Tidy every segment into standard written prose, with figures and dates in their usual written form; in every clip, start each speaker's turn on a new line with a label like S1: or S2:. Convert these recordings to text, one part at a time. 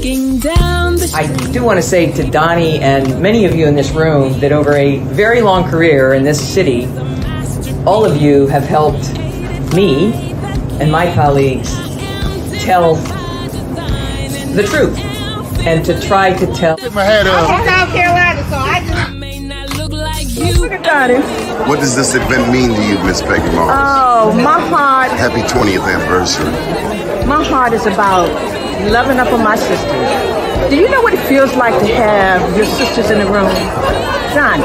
S1: I do want to say to Donnie and many of you in this room that over a very long career in this city, all of you have helped me and my colleagues tell the truth and to try to tell.
S2: Get my head up.
S3: I'm from South Carolina, so I just look at Donnie.
S2: What does this event mean to you, Miss Peggy Moss?
S3: Oh, my heart.
S2: Happy 20th anniversary.
S3: My heart is about loving up on my sisters. Do you know what it feels like to have your sisters in the room? Donnie.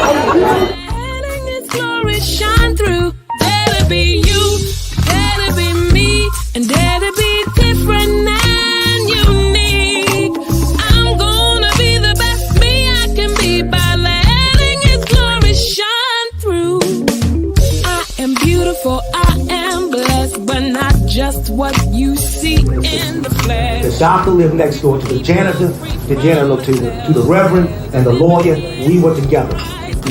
S4: Just what you see in the flesh.
S5: The doctor lived next door to the janitor looked to the reverend and the lawyer. We were together.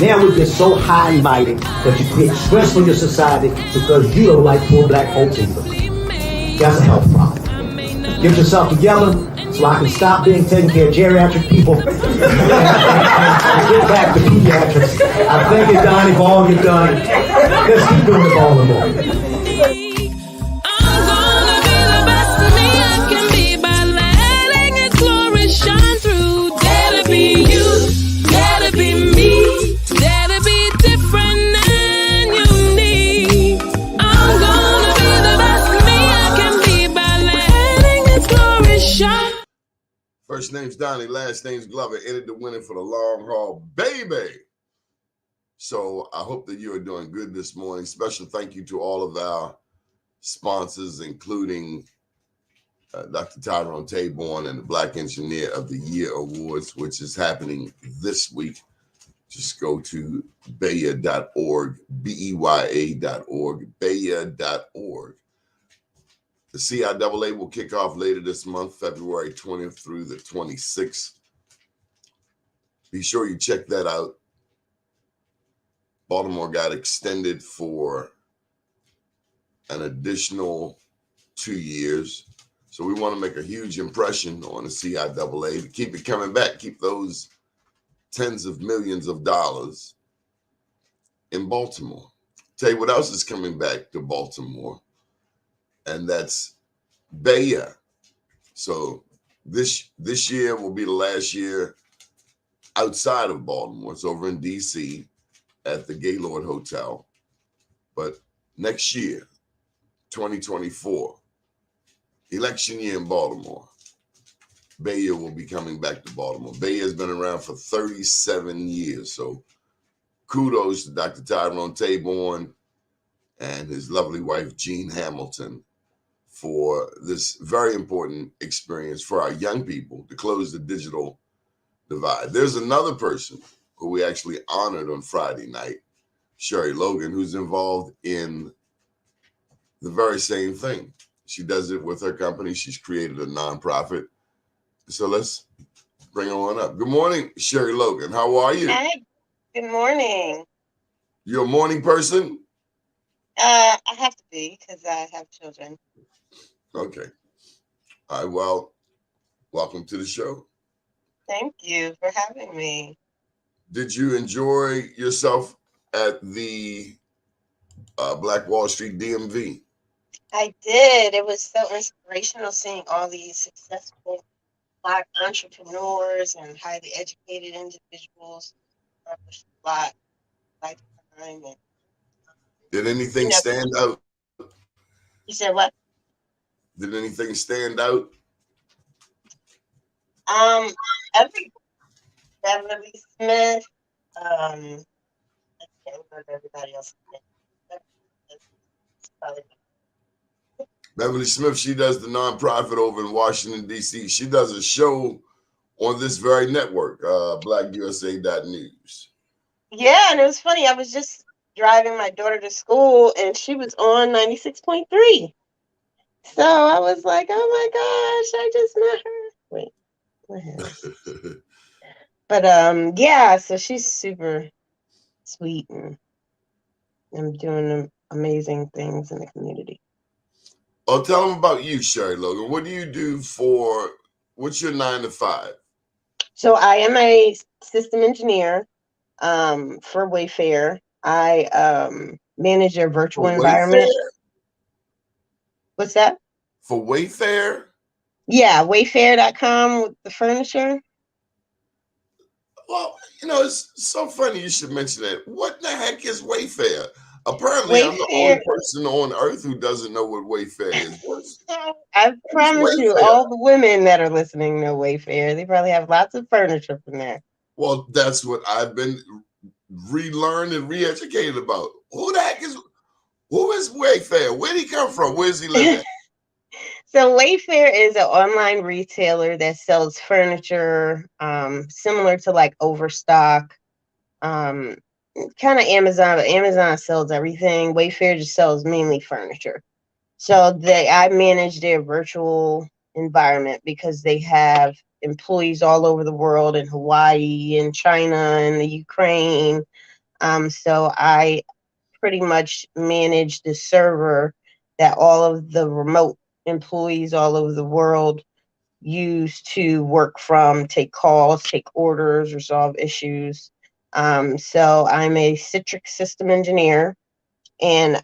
S5: Now we're just so high and mighty that you create stress for your society because you don't like poor black folks either. That's a health problem. Get yourself together so I can stop being taking care of geriatric people and get back to pediatrics. I thank you, Donnie, for all you've done. Let's keep doing it for all the more.
S2: First name's Donnie, last name's Glover, entered the winning for the long haul, baby. So I hope that you are doing good this morning. Special thank you to all of our sponsors, including Dr. Tyrone Taborn and the Black Engineer of the Year Awards, which is happening this week. Just go to beya.org, beya.org, beya.org. The CIAA will kick off later this month, February 20th through the 26th. Be sure you check that out. Baltimore got extended for an additional 2 years. So we want to make a huge impression on the CIAA to keep it coming back, keep those tens of millions of dollars in Baltimore. Tell you what else is coming back to Baltimore, and that's Beya. So this year will be the last year outside of Baltimore. It's over in D.C. at the Gaylord Hotel. But next year, 2024, election year in Baltimore, Beya will be coming back to Baltimore. Beya has been around for 37 years. So kudos to Dr. Tyrone Taborn and his lovely wife, Jean Hamilton, for this very important experience for our young people to close the digital divide. There's another person who we actually honored on Friday night, Sherryl Logan, who's involved in the very same thing. She does it with her company. She's created a nonprofit. So let's bring her on up. Good morning, Sherryl Logan. How are you?
S6: Hi. Good morning.
S2: You're a morning person?
S6: I have to be because I have children.
S2: Okay. All right. Well, welcome to the show.
S6: Thank you for having me.
S2: Did you enjoy yourself at the Black Wall Street DMV?
S6: I did. It was so inspirational seeing all these successful Black entrepreneurs and highly educated individuals accomplish a lot lifetime. And,
S2: Did anything stand out?
S6: You said what?
S2: Did anything stand out?
S6: Every Beverly Smith. I can't remember everybody else.
S2: Beverly Smith, she does the nonprofit over in Washington, D.C. She does a show on this very network, blackusa.news.
S6: Yeah, and it was funny. I was just driving my daughter to school, and she was on 96.3. So I was like, oh my gosh, I just met her. Wait, what happened? But yeah, so she's super sweet and doing amazing things in the community.
S2: Oh, tell them about you, Sherry Logan. What do you do for What's your 9 to 5?
S6: So I am a system engineer for Wayfair. I manage their virtual
S2: For
S6: environment.
S2: Wayfair?
S6: What's that?
S2: For Wayfair?
S6: Yeah, Wayfair.com with the furniture.
S2: Well, it's so funny you should mention that. What the heck is Wayfair? Apparently, I'm the only
S6: Wayfair.
S2: person on earth who doesn't know what Wayfair is.
S6: I
S2: What's
S6: promise you,
S2: Wayfair?
S6: all the women that are listening know Wayfair. They probably have lots of furniture from there.
S2: Well, that's what I've been relearned and re-educated about. Who is Wayfair? Where did he come from? Where does he live at?
S6: So Wayfair is an online retailer that sells furniture, similar to like Overstock, kind of Amazon, but Amazon sells everything. Wayfair just sells mainly furniture. So I manage their virtual environment because they have employees all over the world in Hawaii and China and the Ukraine. So I pretty much manage the server that all of the remote employees all over the world use to work from, take calls, take orders, resolve issues. So I'm a Citrix system engineer, and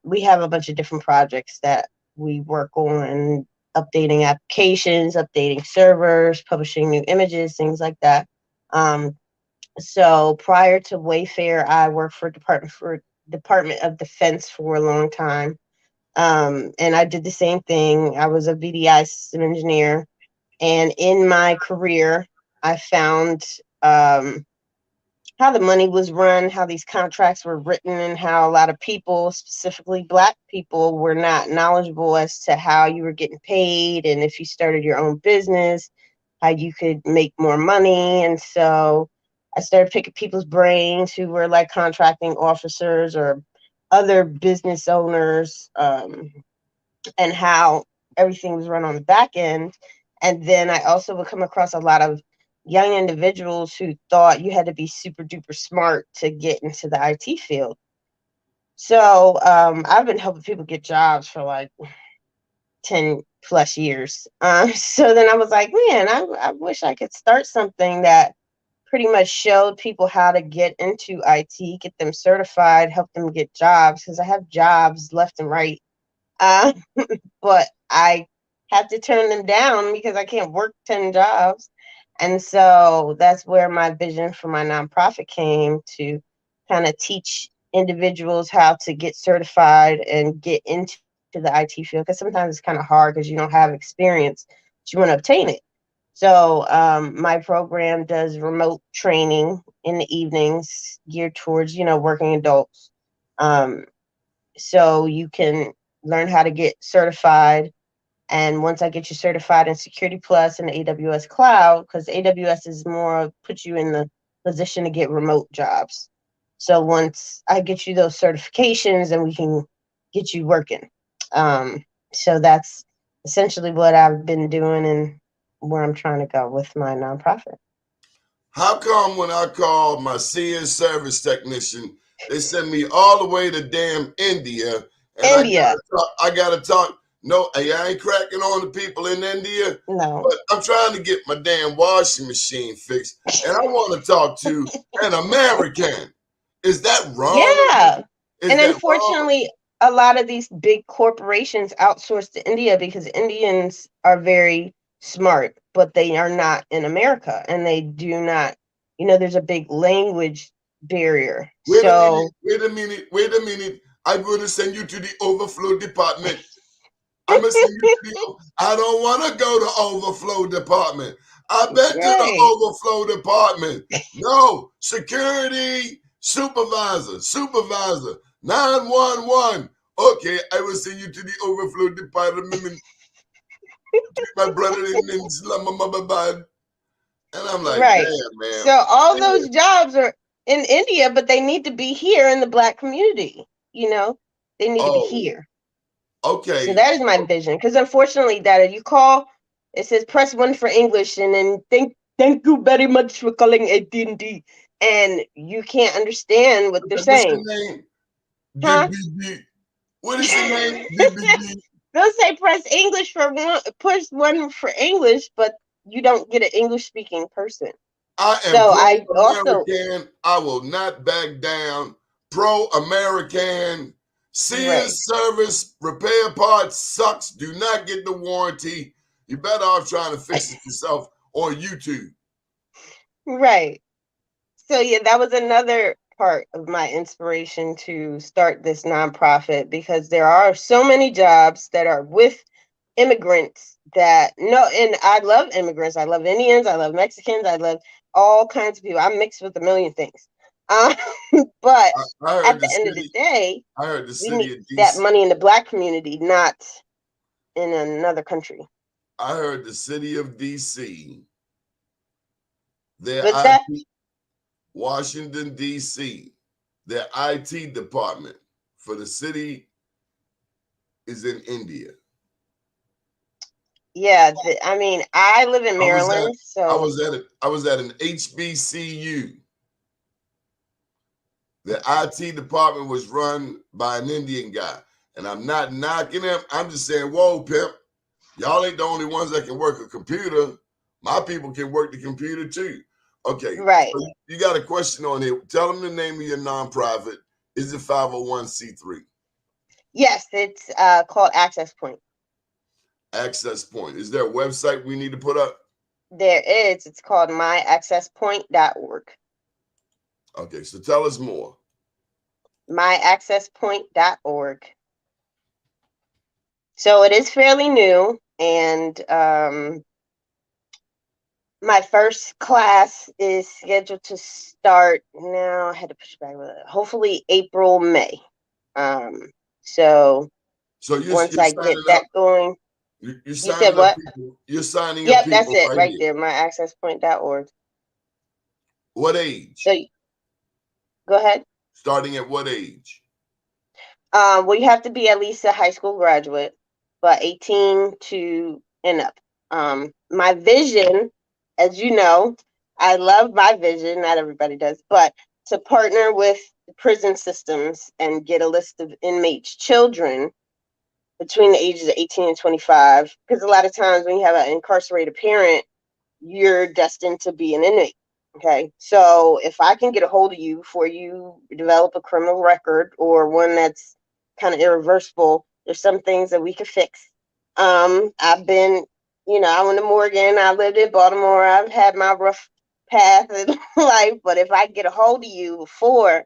S6: we have a bunch of different projects that we work on, updating applications, updating servers, publishing new images, things like that. So prior to Wayfair, I worked for Department of Defense for a long time. And I did the same thing. I was a VDI system engineer. And in my career, I found how the money was run, how these contracts were written, and how a lot of people, specifically Black people, were not knowledgeable as to how you were getting paid. And if you started your own business, how you could make more money. And so I started picking people's brains who were like contracting officers or other business owners, and how everything was run on the back end. And then I also would come across a lot of young individuals who thought you had to be super duper smart to get into the IT field. So I've been helping people get jobs for like 10 plus years. So then I was like, man, I wish I could start something that pretty much showed people how to get into IT, get them certified, help them get jobs, because I have jobs left and right. Uh, but I have to turn them down because I can't work 10 jobs. And so that's where my vision for my nonprofit came, to kind of teach individuals how to get certified and get into the IT field, because sometimes it's kind of hard because you don't have experience, but you want to obtain it. So my program does remote training in the evenings geared towards, working adults. So you can learn how to get certified. And once I get you certified in Security Plus and AWS Cloud, because AWS is more puts you in the position to get remote jobs. So once I get you those certifications, then we can get you working. So that's essentially what I've been doing and where I'm trying to go with my nonprofit.
S2: How come when I call my CN service technician, they send me all the way to damn India, and
S6: India.
S2: I gotta talk. No, I ain't cracking on the people in India,
S6: No.
S2: but I'm trying to get my damn washing machine fixed, and I want to talk to an American. Is that wrong?
S6: Yeah.
S2: Is
S6: And
S2: that wrong?
S6: unfortunately, a lot of these big corporations outsource to India because Indians are very smart, but they are not in America, and they do not, there's a big language barrier.
S2: Wait a minute. I'm going to send you to the overflow department. I'm going to send you to I don't want to go to overflow department. I've been to the overflow department. No, security, supervisor, 911. Okay, I will send you to the overflow department. My brother in Islamabad. And I'm like,
S6: right.
S2: Damn, man.
S6: So all those jobs are in India, but they need to be here in the Black community. They need to be here.
S2: Okay.
S6: So that is my vision. Because unfortunately, that you call, it says press 1 for English, and then thank you very much for calling AT&T, and you can't understand what they're saying.
S2: What's your name?
S6: Huh?
S2: DBD. What is your name? DBD.
S6: they'll say press English for one, push one for English, but you don't get an English speaking person.
S2: I am
S6: So I also
S2: pro-American. I will not back down. Pro-American.
S6: right,
S2: Sears service repair parts sucks. Do not get the warranty. You're better off trying to fix it yourself or YouTube.
S6: right. So yeah, that was another part of my inspiration to start this nonprofit, because there are so many jobs that are with immigrants that no, and I love immigrants. I love Indians. I love Mexicans. I love all kinds of people. I'm mixed with a million things. Um, but
S2: I heard
S6: at
S2: the
S6: the end of the
S2: city.
S6: day,
S2: I heard the
S6: we need
S2: city of
S6: that
S2: DC.
S6: money in the Black community, not in another country.
S2: I heard the city of DC. Their
S6: What's that?
S2: IT, Washington D.C. Their IT department for the city is in India.
S6: Yeah, I mean, I live in
S2: I was at
S6: Maryland, so
S2: I was at an HBCU. The IT department was run by an Indian guy. And I'm not knocking him. I'm just saying, whoa, pimp, y'all ain't the only ones that can work a computer. My people can work the computer too. Okay,
S6: right.
S2: so you got a question on here. Tell them the name of your nonprofit. Is it 501c3?
S6: Yes, it's called Access Point.
S2: Access Point. Is there a website we need to put up?
S6: There is. It's called myaccesspoint.org.
S2: Okay, so tell us more.
S6: Myaccesspoint.org. So it is fairly new, and my first class is scheduled to start now. I had to push it back with it. Hopefully April, May. So
S2: So you're
S6: once I get
S2: signing up.
S6: that going,
S2: You're
S6: you said
S2: signing up
S6: what?
S2: people. You're signing up
S6: Yep, that's
S2: people
S6: it
S2: right
S6: right
S2: here.
S6: there. Myaccesspoint.org.
S2: What age?
S6: So go ahead.
S2: Starting at what age?
S6: Well, you have to be at least a high school graduate, but 18 to and up. My vision, as you know, I love my vision. Not everybody does, but to partner with the prison systems and get a list of inmates' children between the ages of 18 and 25. Because a lot of times when you have an incarcerated parent, you're destined to be an inmate. Okay. So if I can get a hold of you before you develop a criminal record or one that's kind of irreversible, there's some things that we could fix. I've been, I went to Morgan, I lived in Baltimore, I've had my rough path in life, but if I get a hold of you before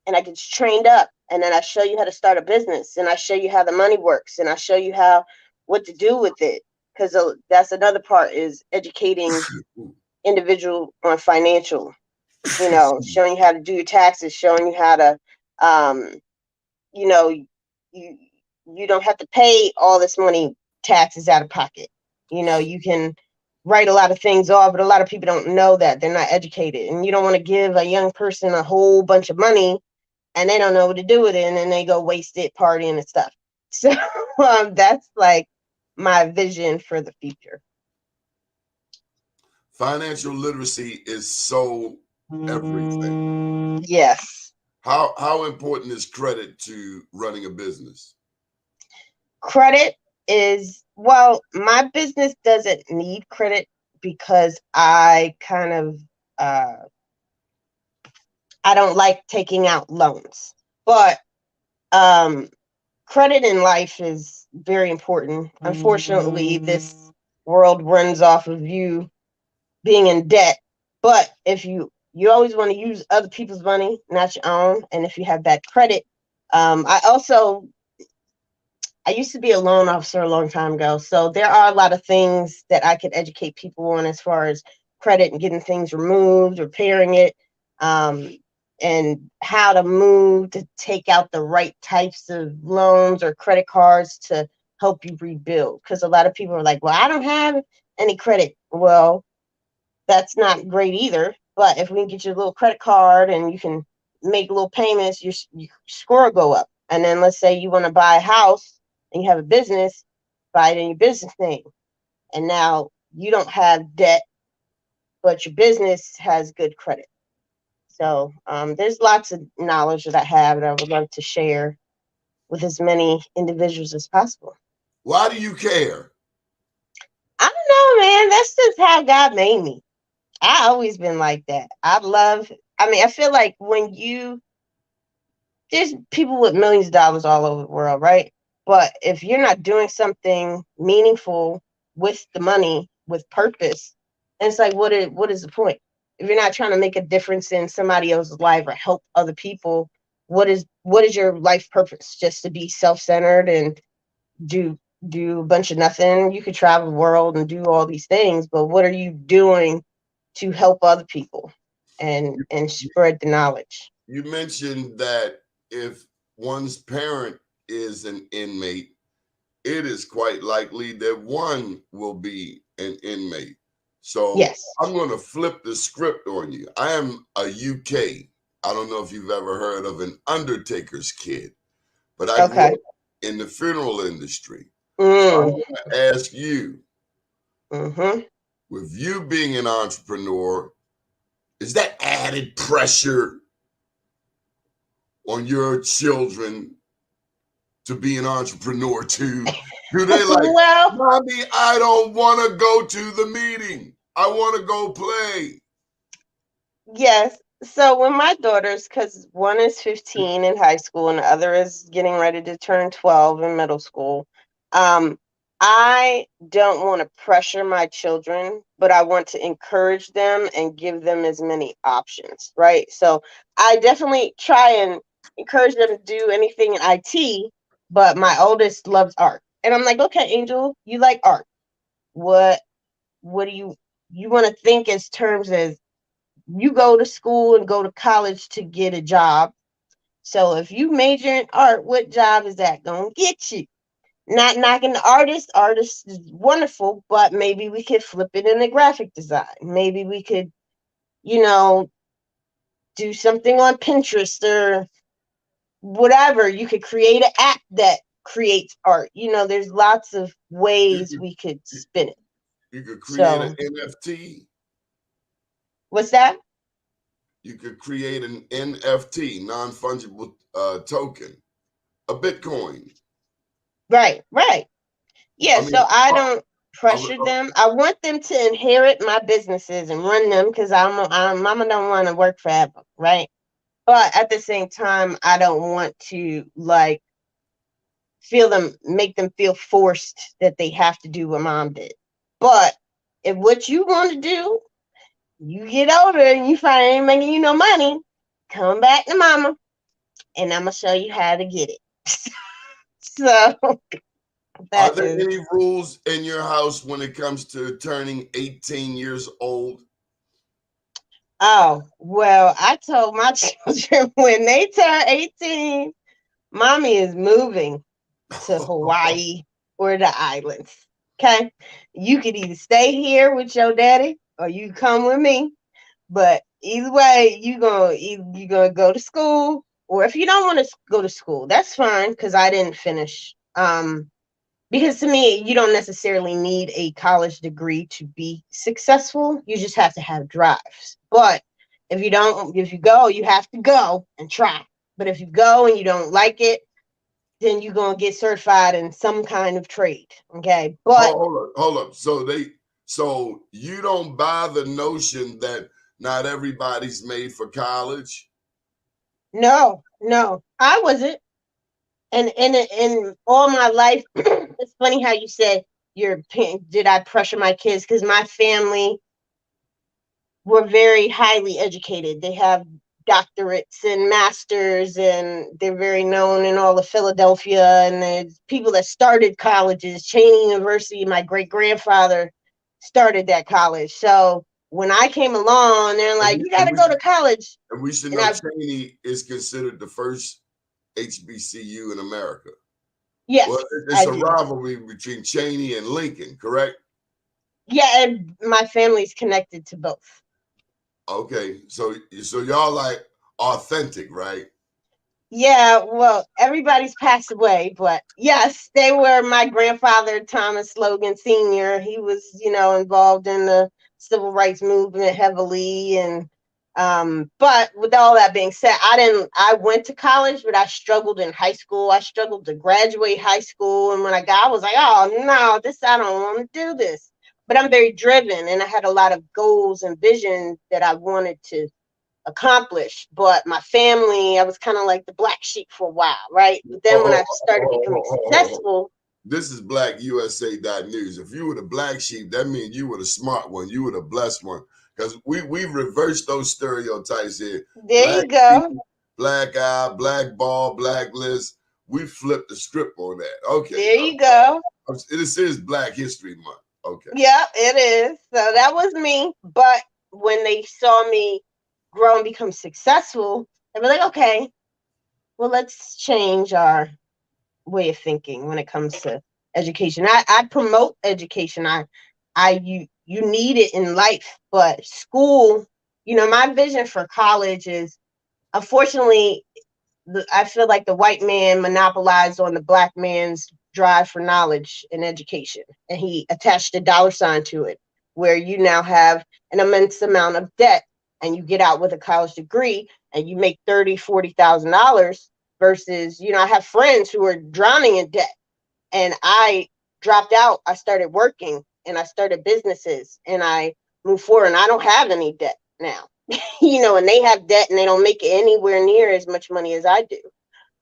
S6: and I get you trained up, and then I show you how to start a business, and I show you how the money works, and I show you how what to do with it, because that's another part is educating individual on financial, showing you how to do your taxes, showing you how to, um, you know, you you don't have to pay all this money taxes out of pocket. You can write a lot of things off, but a lot of people don't know that they're not educated, and you don't want to give a young person a whole bunch of money and they don't know what to do with it, and then they go waste it partying and stuff. So that's like my vision for the future.
S2: Financial literacy is so everything.
S6: Yes.
S2: How important is credit to running a business?
S6: Credit is, well, my business doesn't need credit because I kind of I don't like taking out loans. But credit in life is very important. Unfortunately, this world runs off of you being in debt. But if you always want to use other people's money, not your own, and if you have bad credit, I used to be a loan officer a long time ago, so there are a lot of things that I could educate people on as far as credit and getting things removed, repairing it, um, and how to move to take out the right types of loans or credit cards to help you rebuild. Because a lot of people are like, "Well, I don't have any credit." Well, that's not great either. But if we can get you a little credit card and you can make little payments, your score will go up. And then let's say you want to buy a house and you have a business, buy it in your business name. And now you don't have debt, but your business has good credit. So there's lots of knowledge that I have that I would love to share with as many individuals as possible.
S2: Why do you care?
S6: I don't know, man. That's just how God made me. I always been like that. I feel like there's people with millions of dollars all over the world, right? But if you're not doing something meaningful with the money, with purpose, it's like, what is the point? If you're not trying to make a difference in somebody else's life or help other people, what is your life purpose? Just to be self-centered and do do a bunch of nothing? You could travel the world and do all these things, but what are you doing to help other people and spread the knowledge?
S2: You mentioned that if one's parent is an inmate, it is quite likely that one will be an inmate. So
S6: Yes.
S2: I'm going to flip the script on you. I am a UK. I don't know if you've ever heard of an undertaker's kid, but I grew
S6: Okay.
S2: up in the funeral industry. So I'm
S6: Mm.
S2: going to ask you,
S6: Mm-hmm.
S2: with you being an entrepreneur, is that added pressure on your children to be an entrepreneur too? Do they like,
S6: Well,
S2: Mommy, I don't want to go to the meeting. I want to go play.
S6: yes. So when my daughters, because one is 15 in high school and the other is getting ready to turn 12 in middle school, um, I don't want to pressure my children, but I want to encourage them and give them as many options, right? So I definitely try and encourage them to do anything in IT, but my oldest loves art. And I'm like, okay, Angel, you like art. What what do you want to think as terms as you go to school and go to college to get a job. So if you major in art, what job is that gonna get you? Not knocking the artist. Artist is wonderful, but maybe we could flip it into graphic design. Maybe we could, you know, do something on Pinterest or whatever. You could create an app that creates art. There's lots of
S2: You
S6: ways
S2: could,
S6: we could spin it.
S2: you could create an
S6: So
S2: NFT.
S6: what's that?
S2: You could create an NFT, non-fungible token, a Bitcoin.
S6: Right, right.
S2: I
S6: Yeah,
S2: mean,
S6: so I don't
S2: I,
S6: pressure them. I want them to inherit my businesses and run them because mama don't want to work forever, right? But at the same time, I don't want to like make them feel forced that they have to do what mom did. But if what you want to do, you get older and you find ain't making you no money, come back to mama and I'm gonna show you how to get it. So
S2: are
S6: that
S2: there
S6: is.
S2: any rules in your house when it comes to turning 18 years old?
S6: Oh, well, I told my children when they turn 18, mommy is moving to Hawaii or the islands. Okay. You could either stay here with your daddy or you come with me. But either way, you gonna go to school, or if you don't want to go to school, that's fine because I didn't finish. Because to me, you don't necessarily need a college degree to be successful. You just have to have drives. But if you go, you have to go and try. But if you go and you don't like it, then you're gonna get certified in some kind of trade. Okay. But
S2: Hold up. So you don't buy the notion that not everybody's made for college?
S6: no, no, I wasn't. And in all my life, it's funny how you said did I pressure my kids? Because my family were very highly educated. They have doctorates and masters, and they're very known in all of Philadelphia. And there's people that started colleges. Cheney University, my great grandfather started that college. So when I came along, they're
S2: And
S6: like,
S2: we,
S6: "You got
S2: and
S6: to
S2: we,
S6: go to college."
S2: and we should
S6: And
S2: know
S6: I,
S2: Cheney is considered the first HBCU in America. Well,
S6: yes,
S2: it's
S6: I
S2: a
S6: do.
S2: rivalry between Cheney and Lincoln, correct?
S6: Yeah, and my family's connected to both.
S2: Okay, so y'all like authentic, right?
S6: Yeah, well, everybody's passed away, but yes, they were my grandfather, Thomas Logan Sr. He was, involved in the civil rights movement heavily. And But with all that being said, I went to college, but I struggled in high school. I struggled to graduate high school. And when I was like, oh no, I don't want to do this. But I'm very driven, and I had a lot of goals and visions that I wanted to accomplish. But my family, I was kind of like the black sheep for a while, right? But then when I started becoming successful,
S2: This is blackusa.news. If you were the black sheep, that means you were the smart one. You were the blessed one. Because we reversed those stereotypes here.
S6: there
S2: Black
S6: you go.
S2: sheep, black eye, black ball, blacklist. We flipped the script on that. Okay.
S6: There you go.
S2: This is Black History Month. Okay.
S6: Yeah, it is. So that was me. But when they saw me grow and become successful, they were like, okay, well, let's change our way of thinking when it comes to education. I promote education. You need it in life, but school, my vision for college is, unfortunately, I feel like the white man monopolized on the black man's drive for knowledge and education, and he attached a dollar sign to it, where you now have an immense amount of debt, and you get out with a college degree and you make $30,000-$40,000 versus, I have friends who are drowning in debt, and I dropped out. I started working and I started businesses and I moved forward, and I don't have any debt now. And they have debt and they don't make anywhere near as much money as I do.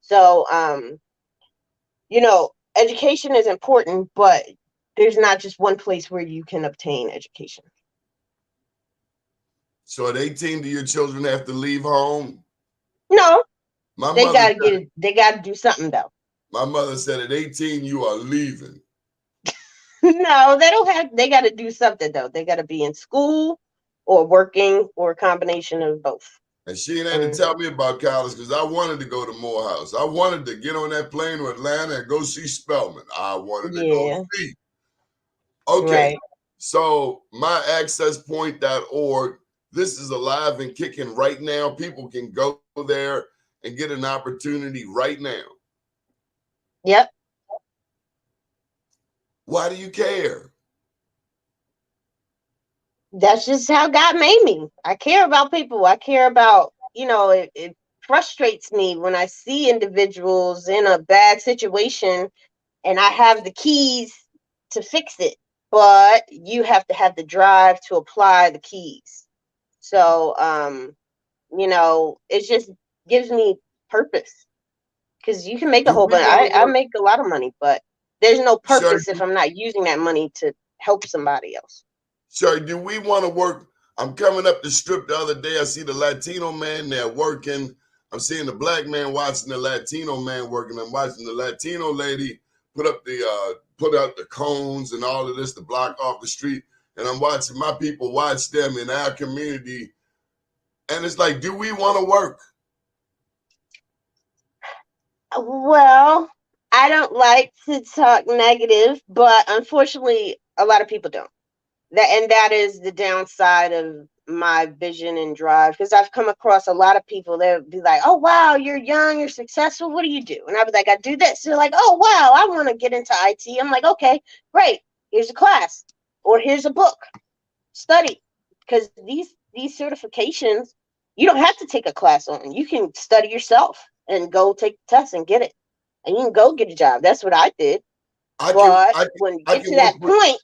S6: So, education is important, but there's not just one place where you can obtain education.
S2: So at 18, do your children have to leave home?
S6: No,
S2: My
S6: they
S2: mother
S6: they gotta do something though.
S2: My mother said at 18, you are leaving.
S6: No, they gotta do something though. They gotta be in school or working or a combination of both.
S2: And she ain't had to tell me about college because I wanted to go to Morehouse. I wanted to get on that plane to Atlanta and go see Spelman. I wanted to go see. Okay. Right. So myaccesspoint.org, this is alive and kicking right now. People can go there and get an opportunity right now.
S6: Yep.
S2: Why do you care?
S6: That's just how God made me. I care about people. I care about, it frustrates me when I see individuals in a bad situation and I have the keys to fix it, but you have to have the drive to apply the keys. So, it just gives me purpose, because you can make a whole bunch. I make a lot of money, but there's no purpose if I'm not using that money to help somebody else.
S2: Sorry, do we want to work? I'm coming up the strip the other day. I see the Latino man there working. I'm seeing the black man watching the Latino man working. I'm watching the Latino lady put out the cones and all of this to block off the street. And I'm watching my people watch them in our community. And it's like, do we want to work?
S6: Well, I don't like to talk negative, but unfortunately, a lot of people don't. That is the downside of my vision and drive, because I've come across a lot of people that would be like, oh, wow, you're young, you're successful. What do you do? And I'd be like, I do this. They're like, oh, wow, I want to get into IT. I'm like, okay, great. Here's a class, or here's a book. Study. Because these certifications, you don't have to take a class on. You can study yourself and go take the test and get it. And you can go get a job. That's what I did. When you get to that point,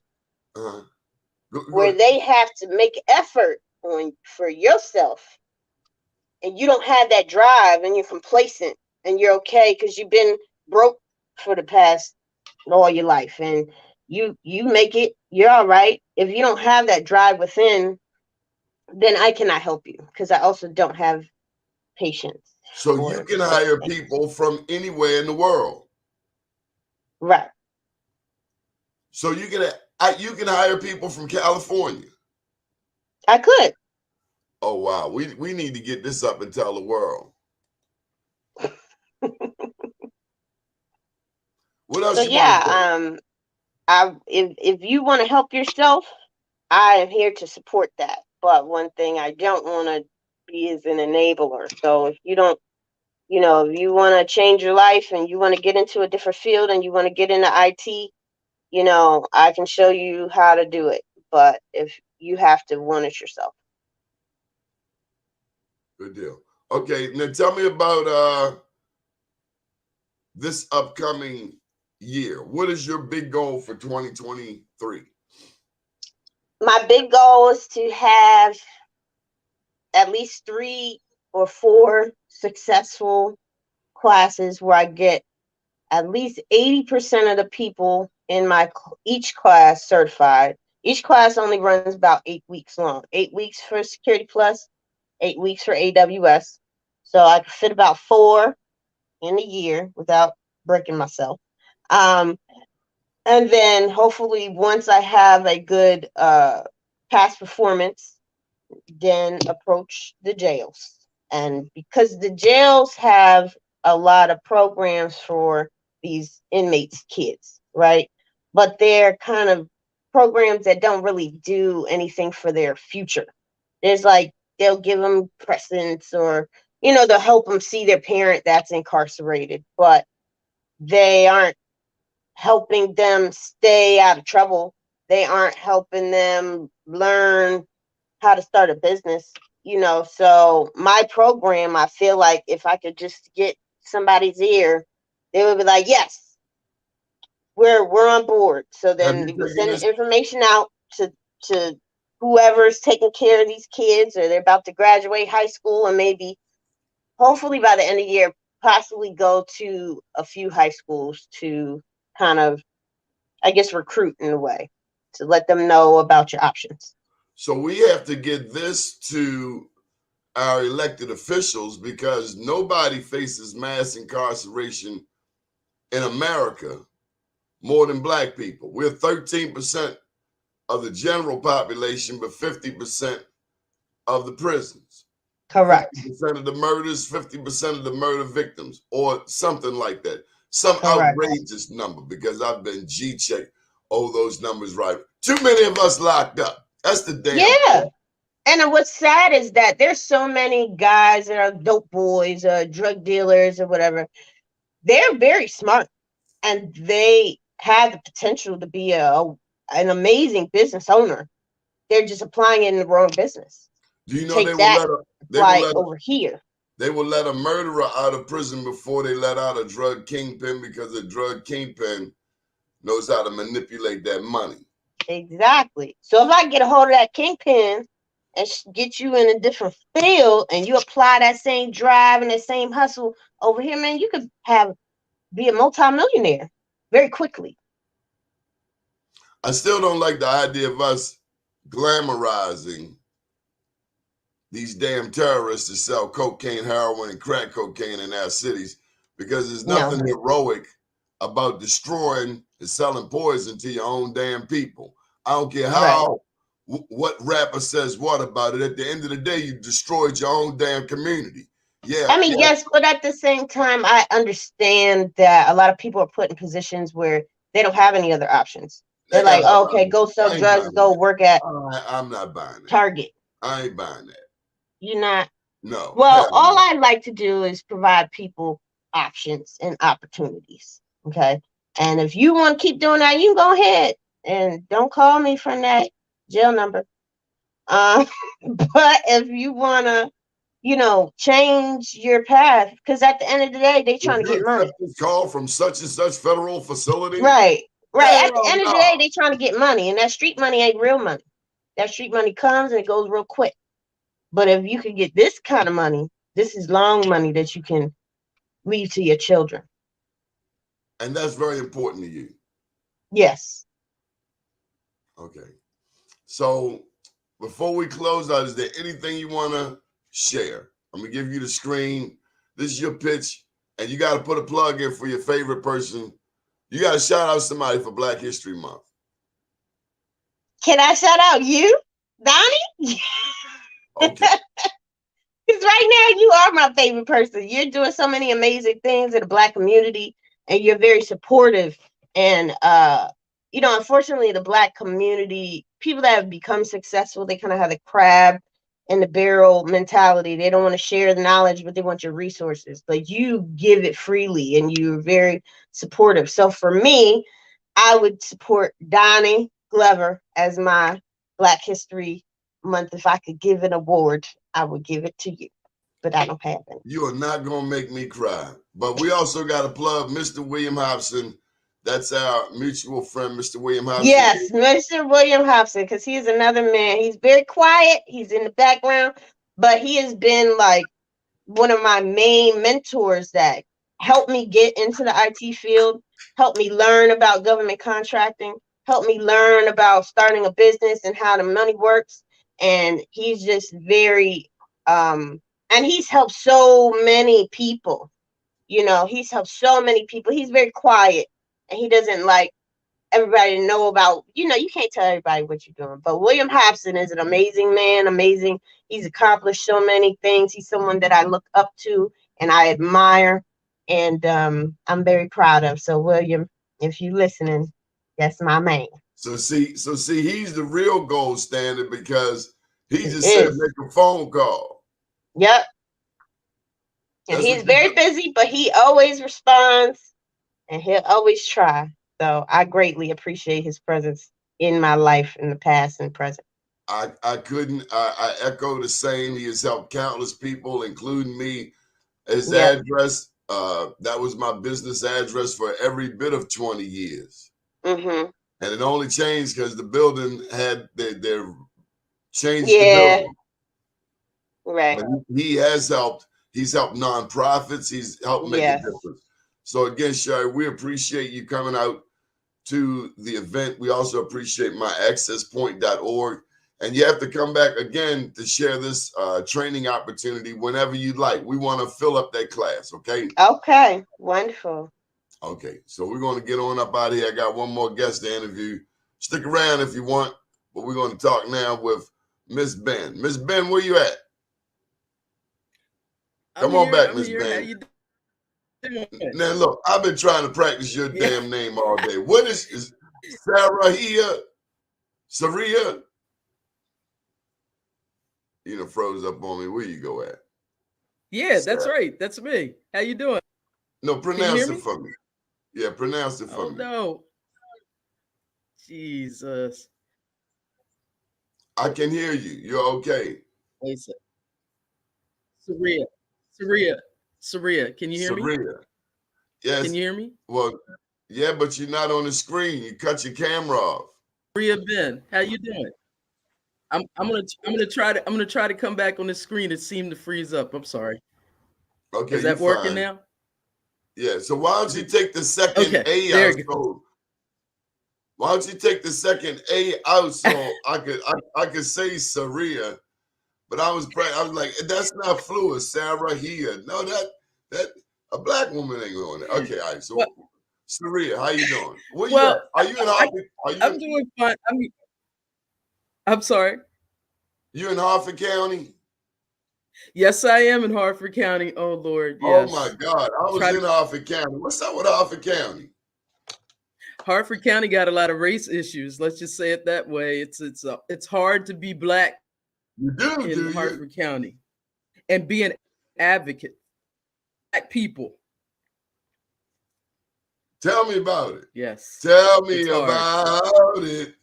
S6: where they have to make effort for yourself, and you don't have that drive, and you're complacent, and you're okay because you've been broke for the past all your life, and you make it, you're all right. If you don't have that drive within, then I cannot help you, because I also don't have patience.
S2: So you can hire people from anywhere in the world,
S6: right?
S2: So you can hire people from California.
S6: I could.
S2: Oh wow, we need to get this up and tell the world. What else?
S6: So if you want to help yourself, I am here to support that. But one thing I don't want to be is an enabler. So if you don't, if you want to change your life and you want to get into a different field and you want to get into IT, I can show you how to do it. But if you have to want it yourself.
S2: Good deal. Okay, now tell me about this upcoming year. What is your big goal for 2023?
S6: My big goal is to have at least 3 or 4 successful classes where I get at least 80% of the people in each class certified. Each class only runs about 8 weeks long. 8 weeks for Security Plus, 8 weeks for AWS. So I could fit about 4 in a year without breaking myself. And then hopefully once I have a good past performance, then approach the jails. And because the jails have a lot of programs for these inmates' kids, right? But they're kind of programs that don't really do anything for their future. There's like, they'll give them presents or, they'll help them see their parent that's incarcerated, but they aren't helping them stay out of trouble. They aren't helping them learn how to start a business, So my program, I feel like if I could just get somebody's ear, they would be like, yes, we're on board. So then we send information out to whoever's taking care of these kids, or they're about to graduate high school, and maybe hopefully by the end of the year, possibly go to a few high schools to kind of, I guess, recruit in a way to let them know about your options.
S2: So we have to get this to our elected officials because nobody faces mass incarceration in America more than Black people. We're 13% of the general population, but 50% of the prisons.
S6: Correct.
S2: 50% of the murders, 50% of the murder victims, or something like that. Some
S6: Correct.
S2: outrageous number, because I've been G-checked. Oh, those numbers right. Too many of us locked up. That's the damn
S6: thing. And what's sad is that there's so many guys that are dope boys or drug dealers or whatever. They're very smart and they have the potential to be an amazing business owner. They're just applying it in the wrong business.
S2: Do you know they will let
S6: over here?
S2: They will let a murderer out of prison before they let out a drug kingpin, because a drug kingpin knows how to manipulate that money.
S6: Exactly. So if I get a hold of that kingpin and get you in a different field, and you apply that same drive and that same hustle over here, man, you could be a multimillionaire very quickly.
S2: I still don't like the idea of us glamorizing these damn terrorists to sell cocaine, heroin, and crack cocaine in our cities, because there's nothing heroic about destroying and selling poison to your own damn people. I don't care how what rapper says what about it. At the end of the day, you destroyed your own damn community. Yeah.
S6: I mean, yes, but at the same time, I understand that a lot of people are put in positions where they don't have any other options. They're like, oh, okay, go sell drugs, go work at
S2: I'm not buying that.
S6: Target.
S2: I ain't buying that.
S6: You're not?
S2: No.
S6: Well, all I like to do is provide people options and opportunities. Okay. And if you want to keep doing that, you can go ahead and don't call me from that jail number. But if you want to, change your path, because at the end of the day, they trying to get money.
S2: Call from such and such federal facility.
S6: Right. At the end of the day, they trying to get money, and that street money ain't real money. That street money comes and it goes real quick. But if you can get this kind of money, this is long money that you can leave to your children.
S2: And that's very important to you.
S6: Yes.
S2: Okay. So before we close out, is there anything you want to share? I'm going to give you the screen. This is your pitch, and you got to put a plug in for your favorite person. You got to shout out somebody for Black History Month.
S6: Can I shout out you, Donnie? Okay. Because right now you are my favorite person. You're doing so many amazing things in the Black community, and you're very supportive. And unfortunately, the Black community, people that have become successful, they kind of have the crab in the barrel mentality. They don't want to share the knowledge, but they want your resources. But you give it freely, and you're very supportive. So for me, I would support Donnie Glover as my Black History Month. If I could give an award, I would give it to you. but that don't happen.
S2: You are not gonna make me cry. But we also got to plug Mr. William Hobson. That's our mutual friend, Mr. William Hobson.
S6: Yes, Mr. William Hobson, because he's another man. He's very quiet. He's in the background, but he has been like one of my main mentors that helped me get into the IT field, helped me learn about government contracting, helped me learn about starting a business and how the money works. And he's just very, and he's helped so many people. You know, he's helped so many people. He's very quiet, and he doesn't like everybody to know about, you know, you can't tell everybody what you're doing. But William Hobson is an amazing man, amazing. He's accomplished so many things. He's someone that I look up to and I admire, and I'm very proud of. So William, if you're listening, that's my man.
S2: So see, he's the real gold standard because he just
S6: He
S2: said
S6: is.
S2: make a phone call.
S6: Yep. And
S2: That's
S6: he's
S2: what
S6: very busy, but he always responds and he'll always try. So I greatly appreciate his presence in my life in the past and present.
S2: I echo the same. He has helped countless people, including me. His
S6: Yep.
S2: address, that was my business address for every bit of 20 years.
S6: Mm-hmm.
S2: And it only changed because the building had their changed the
S6: Yeah.
S2: building.
S6: Right.
S2: But he has helped. He's helped nonprofits. He's helped make
S6: Yes.
S2: a difference. So again, Sherry, we appreciate you coming out to the event. We also appreciate myaccesspoint.org. And you have to come back again to share this training opportunity whenever you'd like. We want to fill up that class, okay?
S6: Okay. Wonderful.
S2: Okay, so we're going to get on up out of here. I got one more guest to interview. Stick around if you want, but we're going to talk now with Miss Benn. Miss Benn, where you at? Come on back, Miss Benn.
S7: How you doing?
S2: Now, look, I've been trying to practice your damn name all day. What is Sarahia? Sarahia? You know, froze up on me. Where you go at?
S7: Yeah, that's right. That's me. How you doing?
S2: No, pronounce
S7: me?
S2: it for me. Yeah, pronounce it for me.
S7: No. Jesus.
S2: I can hear you. You're okay.
S7: Wait a second. Sarahia. Can you hear me?
S2: Sarahia. Yes.
S7: Can you hear me?
S2: Well, yeah, but you're not on the screen. You cut your camera off.
S7: Sarahia Benn, how you doing? I'm gonna try to come back on the screen. It seemed to freeze up. I'm sorry.
S2: Okay,
S7: is that working
S2: fine.
S7: now?
S2: Yeah. So why don't you take the second A
S7: there
S2: out?
S7: you
S2: So why don't you take the second A out so I could say Sarahia, but I was like, that's not fluid. Sarahia. No, that a black woman ain't going there. Okay, all right. So Sarahia, how you doing? Where you at? Are you in Hartford?
S7: I'm doing fine. I'm sorry.
S2: You in Hartford County?
S7: Yes, I am in Hartford County. Oh Lord, yes.
S2: Oh my God, I was in Hartford County. What's up with Hartford County?
S7: Hartford County got a lot of race issues. Let's just say it that way. It's hard to be black in Hartford County and be an advocate. Black people.
S2: Tell me about it.
S7: Yes.
S2: Tell me about it.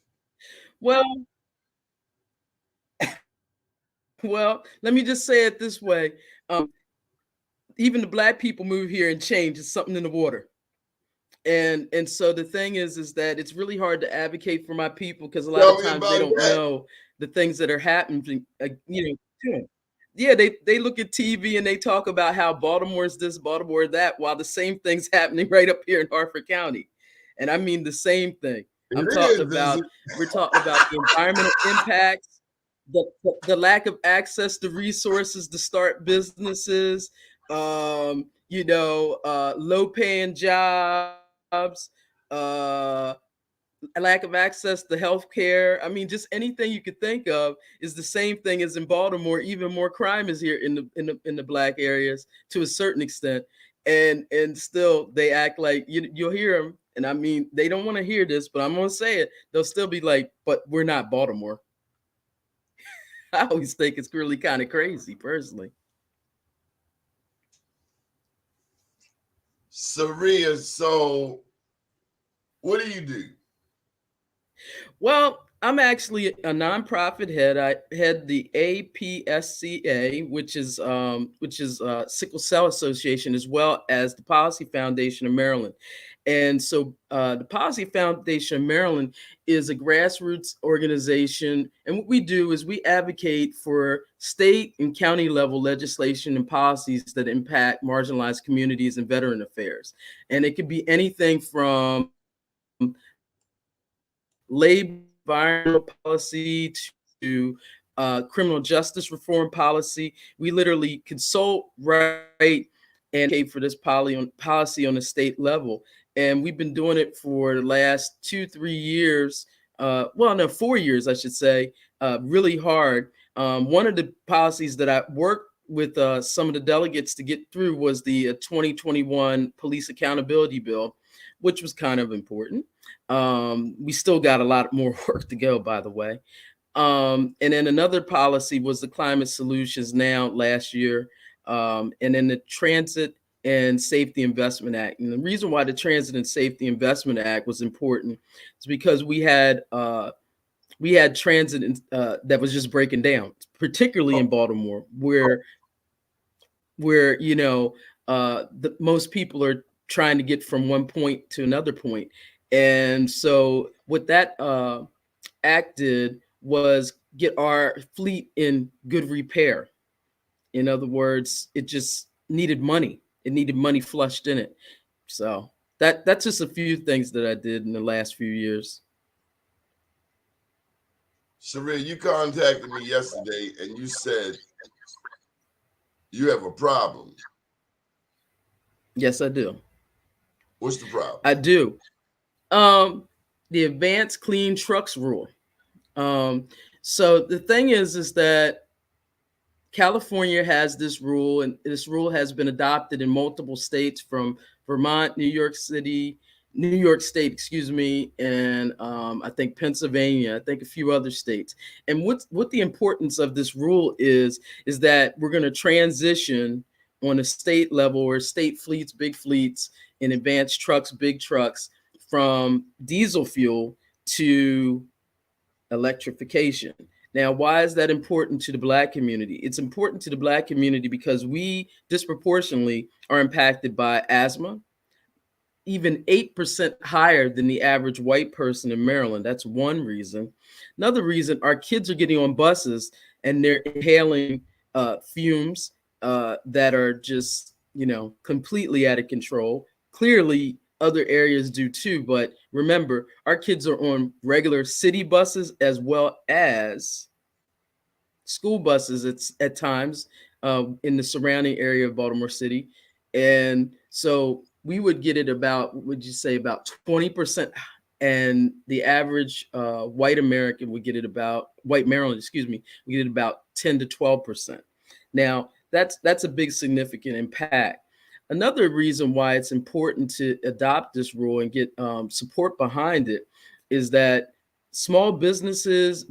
S7: Well, let me just say it this way. Even the black people move here and change. It's something in the water. And so the thing is that it's really hard to advocate for my people because a lot of times they don't know the things that are happening, to them. Yeah, they look at TV and they talk about how Baltimore's this, Baltimore that, while the same thing's happening right up here in Hartford County. And I mean the same thing. We're talking about the environmental impacts, the lack of access to resources to start businesses, low paying jobs, lack of access to healthcare. I mean, just anything you could think of is the same thing as in Baltimore. Even more crime is here in the black areas to a certain extent, and still they act like you'll hear them. And I mean, they don't want to hear this, but I'm gonna say it. They'll still be like, "But we're not Baltimore." I always think it's really kind of crazy, personally.
S2: Sarahia, so what do you do?
S7: Well, I'm actually a nonprofit head. I head the APSCA, which is Sickle Cell Association, as well as the Policy Foundation of Maryland. And so, the Policy Foundation of Maryland is a grassroots organization, and what we do is we advocate for state and county level legislation and policies that impact marginalized communities and veteran affairs. And it could be anything from labor environmental policy to criminal justice reform policy. We literally consult, write, and advocate for this policy on the state level. And we've been doing it for the last 2-3 years. Well, no, 4 years, I should say, really hard. One of the policies that I worked with some of the delegates to get through was the 2021 Police Accountability Bill, which was kind of important. We still got a lot more work to go, by the way. And then another policy was the Climate Solutions Now last year, and then the Transit and Safety Investment Act. And the reason why the Transit and Safety Investment Act was important is because we had transit that was just breaking down, particularly in Baltimore, where the most people are trying to get from one point to another point. And so what that act did was get our fleet in good repair. In other words, it just needed money. It needed money flushed in it. So that's just a few things that I did in the last few years.
S2: Sherryl, you contacted me yesterday and you said you have a problem.
S7: Yes, I do.
S2: What's the problem?
S7: I do. The Advanced Clean Trucks Rule. So the thing is that California has this rule, and this rule has been adopted in multiple states, from Vermont, New York State, and I think Pennsylvania, I think a few other states. And what the importance of this rule is that we're going to transition on a state level, or state fleets, big fleets, and advanced trucks, big trucks, from diesel fuel to electrification. Now, why is that important to the Black community? It's important to the Black community because we disproportionately are impacted by asthma, even 8% higher than the average white person in Maryland. That's one reason. Another reason, our kids are getting on buses and they're inhaling fumes that are just, completely out of control. Clearly, other areas do too, but remember, our kids are on regular city buses as well as school buses at times in the surrounding area of Baltimore City. And so we would get it about, would you say, about 20%, and the average white American would get it about, white Maryland, we get it about 10 to 12%. Now, that's a big significant impact. Another reason why it's important to adopt this rule and get support behind it is that small businesses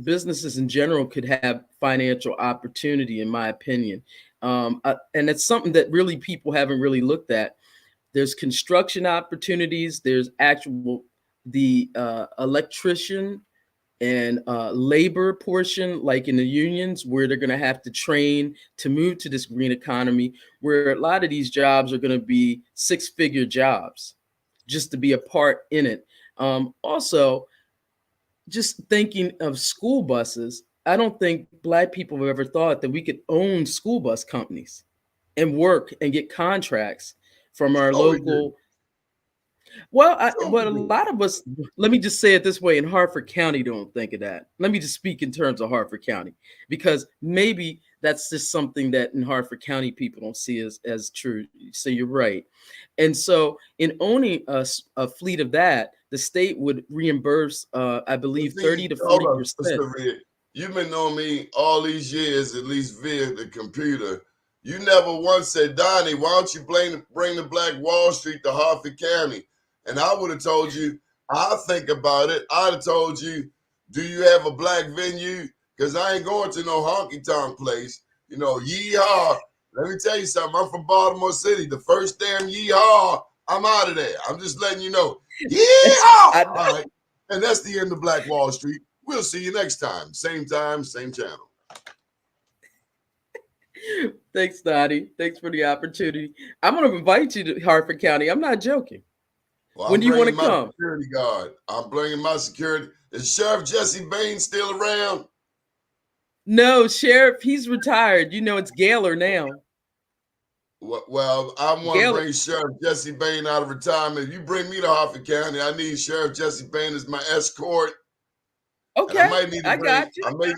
S7: in general could have financial opportunity, in my opinion. And it's something that really people haven't really looked at. There's construction opportunities. There's the electrician and labor portion, like in the unions, where they're going to have to train to move to this green economy, where a lot of these jobs are going to be 6-figure jobs just to be a part in it. Also, just thinking of school buses, I don't think Black people have ever thought that we could own school bus companies and work and get contracts from our local. Well, a lot of us, let me just say it this way, in Harford County don't think of that. Let me just speak in terms of Harford County, because maybe that's just something that in Harford County people don't see as true. So you're right. And so in owning a fleet of that, the state would reimburse, I believe, 30 to 40%.
S2: You've been knowing me all these years, at least via the computer. You never once said, Donnie, why don't you bring the Black Wall Street to Harford County? And I would have told you, I'll think about it. I'd have told you, do you have a Black venue? Because I ain't going to no honky-tonk place. Yeehaw. Let me tell you something. I'm from Baltimore City. The first damn yeehaw, I'm out of there. I'm just letting you know. Yeehaw! All right. And that's the end of Black Wall Street. We'll see you next time, same channel.
S7: Thanks, Dottie. Thanks for the opportunity. I'm going to invite you to Hartford County. I'm not joking.
S2: Well,
S7: When do you want to come?
S2: Security guard. I'm bringing my security. Is Sheriff Jesse Bain still around?
S7: No, Sheriff, he's retired. You know, it's Gaylor now.
S2: Well, I want to bring Sheriff Jesse Bain out of retirement. If you bring me to Hartford County, I need Sheriff Jesse Bain as my escort.
S7: Okay,
S2: and I might need to
S7: got you.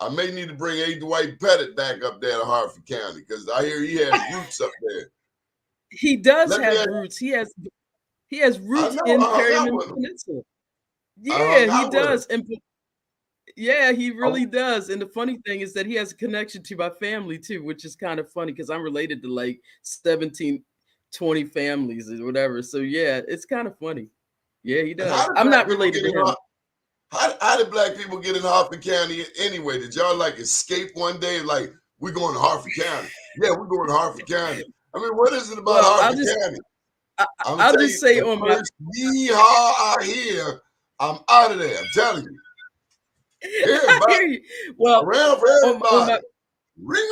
S2: I may need to bring A. Dwight Pettit back up there to Hartford County because I hear he has roots up there.
S7: He does have roots. He has roots in Perryman Peninsula. Yeah, he does. And yeah, he really does. And the funny thing is that he has a connection to my family too, which is kind of funny because I'm related to like 17, 20 families or whatever. So yeah, it's kind of funny. Yeah, he does. I'm not related to him.
S2: How did black people get in Hartford County anyway? Did y'all like escape one day? Like, we're going to Hartford County. Yeah, we're going to Hartford County. I mean, what is it about Hartford County?
S7: I'll just say on my
S2: yeehaw I hear, I'm out of there. I'm telling you.
S7: I hear you. Well,
S2: around for everybody. Ring.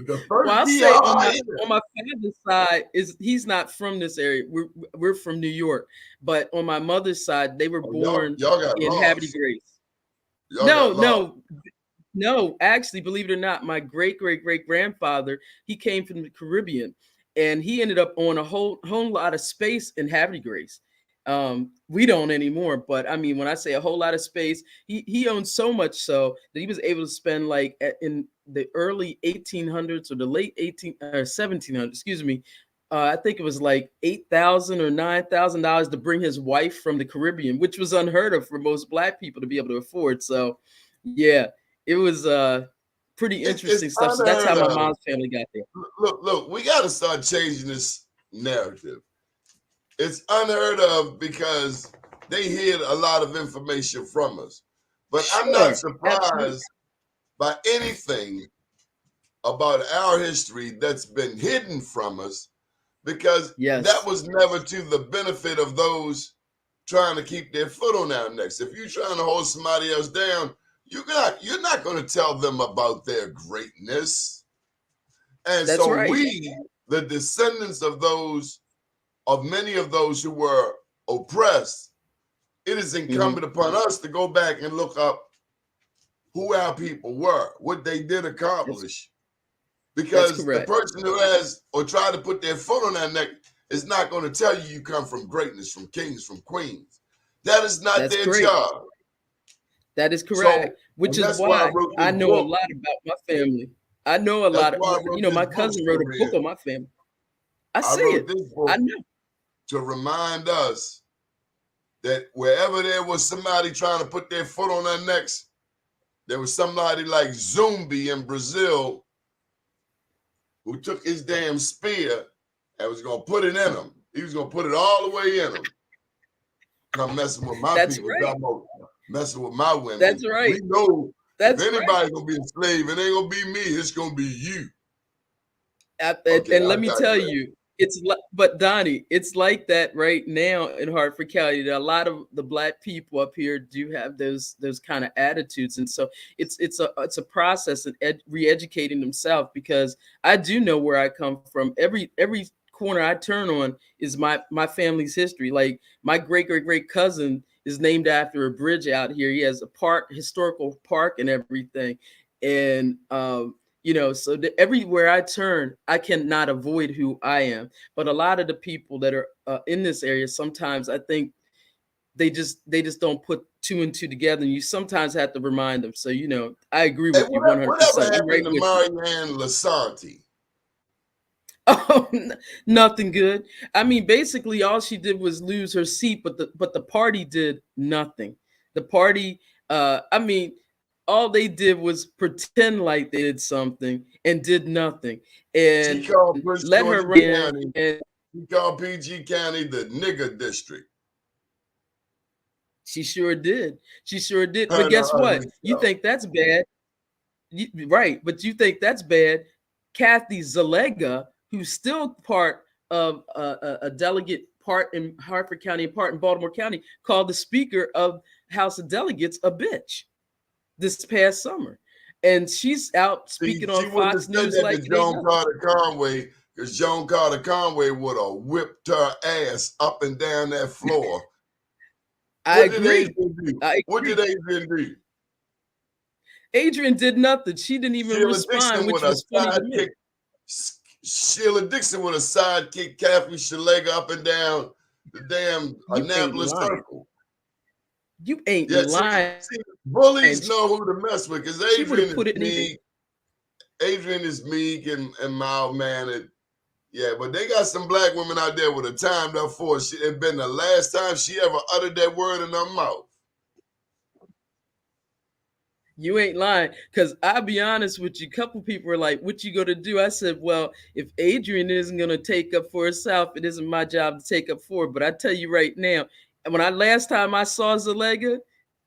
S7: Well, I'll say on my father's side he's not from this area. We're from New York, but on my mother's side, they were born in Havre de Grace. No. Actually, believe it or not, my great grandfather, he came from the Caribbean, and he ended up on a whole lot of space in Havre de Grace. We don't anymore, but I mean, when I say a whole lot of space, he owned so much so that he was able to spend like in the early 1800s or the late 1700s, excuse me. I think it was like $8,000 or $9,000 to bring his wife from the Caribbean, which was unheard of for most black people to be able to afford. So yeah, it was pretty interesting stuff. So that's how my mom's family got there.
S2: Look, we got to start changing this narrative. It's unheard of because they hid a lot of information from us. But I'm not surprised by anything about our history that's been hidden from us, because that was never to the benefit of those trying to keep their foot on our necks. If you're trying to hold somebody else down, you're not going to tell them about their greatness. And
S7: that's right.
S2: We, the descendants of many of those who were oppressed, it is incumbent upon us to go back and look up who our people were, what they did accomplish. Because the person who has or tried to put their foot on their neck is not going to tell you come from greatness, from kings, from queens. That is not their job.
S7: That is correct. Which is why I know a lot about my family. I know a lot of, my cousin wrote a book on my family. I see it. I know.
S2: To remind us that wherever there was somebody trying to put their foot on their necks, there was somebody like Zumbi in Brazil who took his damn spear and was going to put it in him. He was going to put it all the way in him. Come messing with my people. Messing with my women.
S7: That's right.
S2: We know if anybody's going to be a slave, it ain't going to be me. It's going to be you.
S7: And let me tell you, but Donnie, it's like that right now in Hartford County. A lot of the black people up here do have those kind of attitudes, and so it's a process of re-educating themselves. Because I do know where I come from. Every corner I turn on is my family's history. Like my great cousin is named after a bridge out here. He has a historical park and everything, and so everywhere I turn, I cannot avoid who I am. But a lot of the people that are in this area, sometimes I think they just don't put two and two together. And you sometimes have to remind them. So, I agree with you 100%.
S2: Whatever happened to Marianne Lasanti?
S7: Oh, nothing good. I mean, basically all she did was lose her seat, but the party did nothing. The party, all they did was pretend like they did something and did nothing. And let her run.
S2: She called PG County the nigger district.
S7: She sure did. But guess what? You think that's bad. Right. But you think that's bad. Kathy Zalega, who's still part of a delegate part in Hartford County and part in Baltimore County, called the Speaker of House of Delegates a bitch this past summer. And she's out speaking
S2: she
S7: on
S2: wouldn't
S7: Fox
S2: have said
S7: News
S2: that
S7: like
S2: to
S7: it ain't
S2: Joan
S7: nothing.
S2: Carter Conway, because Joan Carter Conway would have whipped her ass up and down that floor.
S7: I
S2: What did
S7: agree.
S2: Adrian do?
S7: I
S2: What
S7: agree.
S2: did Adrian do?
S7: Adrian did nothing. She didn't even
S2: Sheila
S7: respond,
S2: Dixon
S7: which
S2: with a
S7: was funny to me.
S2: sidekick. Sheila Dixon with a sidekick Kathy Shalega up and down the damn
S7: You ain't
S2: Annapolis
S7: lying.
S2: Circle.
S7: You ain't
S2: Yeah,
S7: lying.
S2: see, bullies know who to mess with because
S7: She would have
S2: Adrian
S7: put
S2: is
S7: it in even.
S2: meek. Adrian is meek and mild mannered. Yeah, but they got some black women out there with a timed up force. It been the last time she ever uttered that word in her mouth.
S7: You ain't lying. Because I'll be honest with you, a couple people were like, what you gonna do? I said, well, if Adrian isn't gonna take up for herself, it isn't my job to take up for her. But I tell you right now, last time I saw Zelega,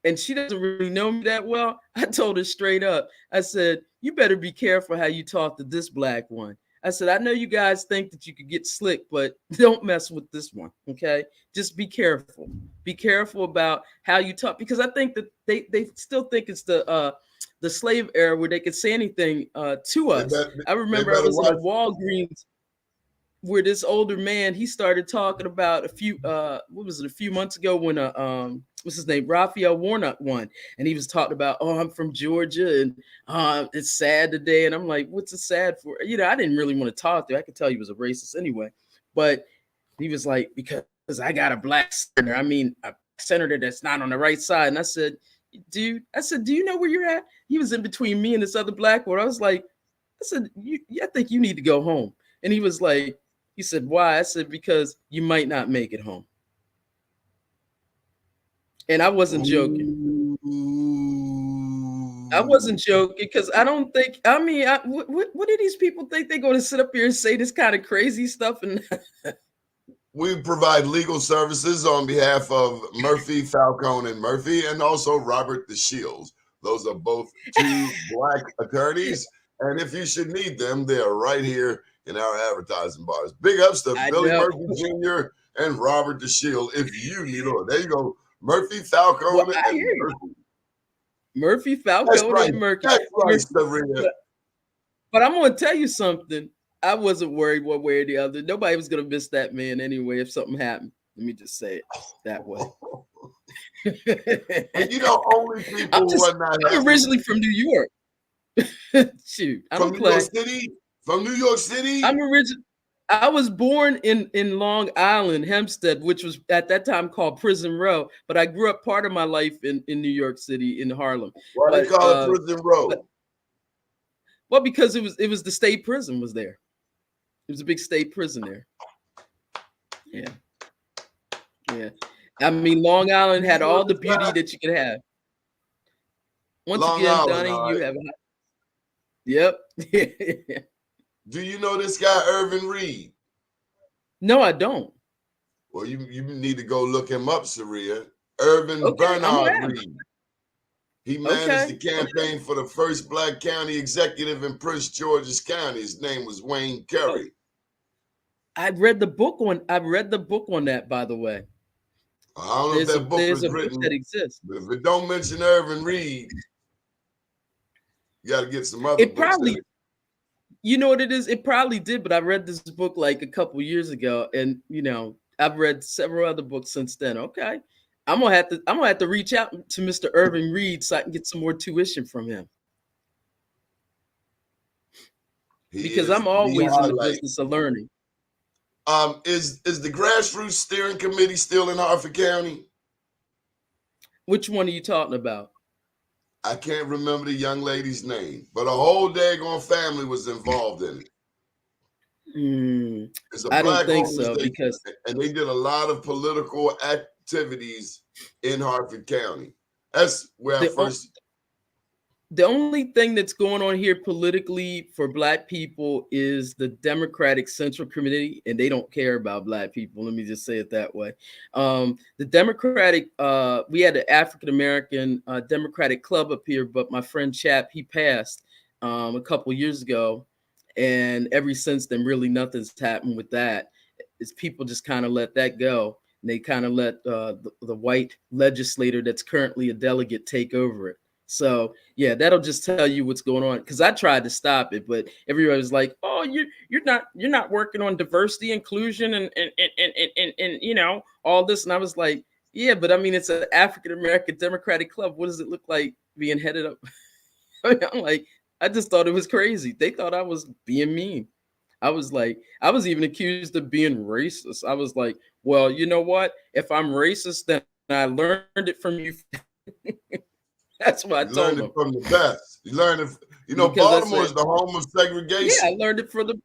S7: and she doesn't really know me that well, I told her straight up. I said, you better be careful how you talk to this black one. I said, I know you guys think that you could get slick, but don't mess with this one, okay? Just be careful. Be careful about how you talk, because I think that they still think it's the slave era where they could say anything to us. I remember I was in a Walgreens where this older man, he started talking about a few months ago when what's his name, Raphael Warnock won, and he was talking about, oh, I'm from Georgia and it's sad today, and I'm like, what's it sad for? You know, I didn't really want to talk to him. I could tell he was a racist anyway, but he was like, because I got a black senator, a senator that's not on the right side. And I said, dude, do you know where you're at? He was in between me and this other black one. I said, I think you need to go home. And he was like, he said, why? I said, because you might not make it home. And I wasn't joking. I wasn't joking, because I don't think, what do these people think? They're going to sit up here and say this kind of crazy stuff? And
S2: we provide legal services on behalf of Murphy, Falcone, and Murphy, and also Robert the Shields. Those are both two black attorneys. And if you should need them, they are right here in our advertising bars. Big ups to Billy Murphy Jr. and Robert the Shield. If you need it, there you go. Murphy, Falcone, and Murphy.
S7: Murphy, Falcone, and Murphy.
S2: That's right, Sarahia.
S7: But I'm going to tell you something. I wasn't worried one way or the other. Nobody was going to miss that man anyway if something happened. Let me just say it that way.
S2: And only people who are not.
S7: I'm originally from New York. Shoot,
S2: from New York City. From New York City.
S7: I was born in Long Island, Hempstead, which was at that time called Prison Row. But I grew up part of my life in New York City, in Harlem.
S2: Why do they call it Prison Row?
S7: Well, because it was the state prison was there. It was a big state prison there. Yeah. Long Island had all the beauty that you could have. Once again, Donnie, you have. Yep.
S2: Do you know this guy, Irvin Reed?
S7: No, I don't.
S2: Well, you need to go look him up, Sarahia. Irvin Bernard Reed. He managed the campaign for the first black county executive in Prince George's County. His name was Wayne Curry.
S7: I've read the book on that, by the way.
S2: I don't know if that book was written.
S7: That exists.
S2: But if it don't mention Irvin Reed, you got to get some other books.
S7: Probably, you know what it is? It probably did, but I read this book like a couple years ago, and I've read several other books since then. Okay. I'm gonna have to reach out to Mr. Irvin Reed so I can get some more tuition from him. Because I'm always in the business of learning.
S2: Is the grassroots steering committee still in Hartford County?
S7: Which one are you talking about?
S2: I can't remember the young lady's name, but a whole daggone family was involved in it. It's a
S7: I
S2: black
S7: don't think so, because
S2: and they did a lot of political activities in Hartford County. That's where
S7: the only thing that's going on here politically for black people is the Democratic Central Committee, and they don't care about black people. Let me just say it that way. The Democratic, we had an African-American Democratic club up here, but my friend Chap, he passed a couple years ago. And ever since then, really nothing's happened with that. is people just kind of let that go. And they kind of let the white legislator that's currently a delegate take over it. So yeah, that'll just tell you what's going on. Because I tried to stop it, but everybody was like, "Oh, you're not working on diversity, inclusion, and you know all this." And I was like, "Yeah, but I mean, it's an African American Democratic club. What does it look like being headed up?" I mean, I'm like, I just thought it was crazy. They thought I was being mean. I was like, I was even accused of being racist. I was like, well, you know what? If I'm racist, then I learned it from you. That's what I
S2: You
S7: told
S2: learned
S7: them.
S2: it from the best. You learned it. You know,
S7: Because I
S2: Baltimore is
S7: said,
S2: the home of segregation.
S7: yeah, I learned it for the.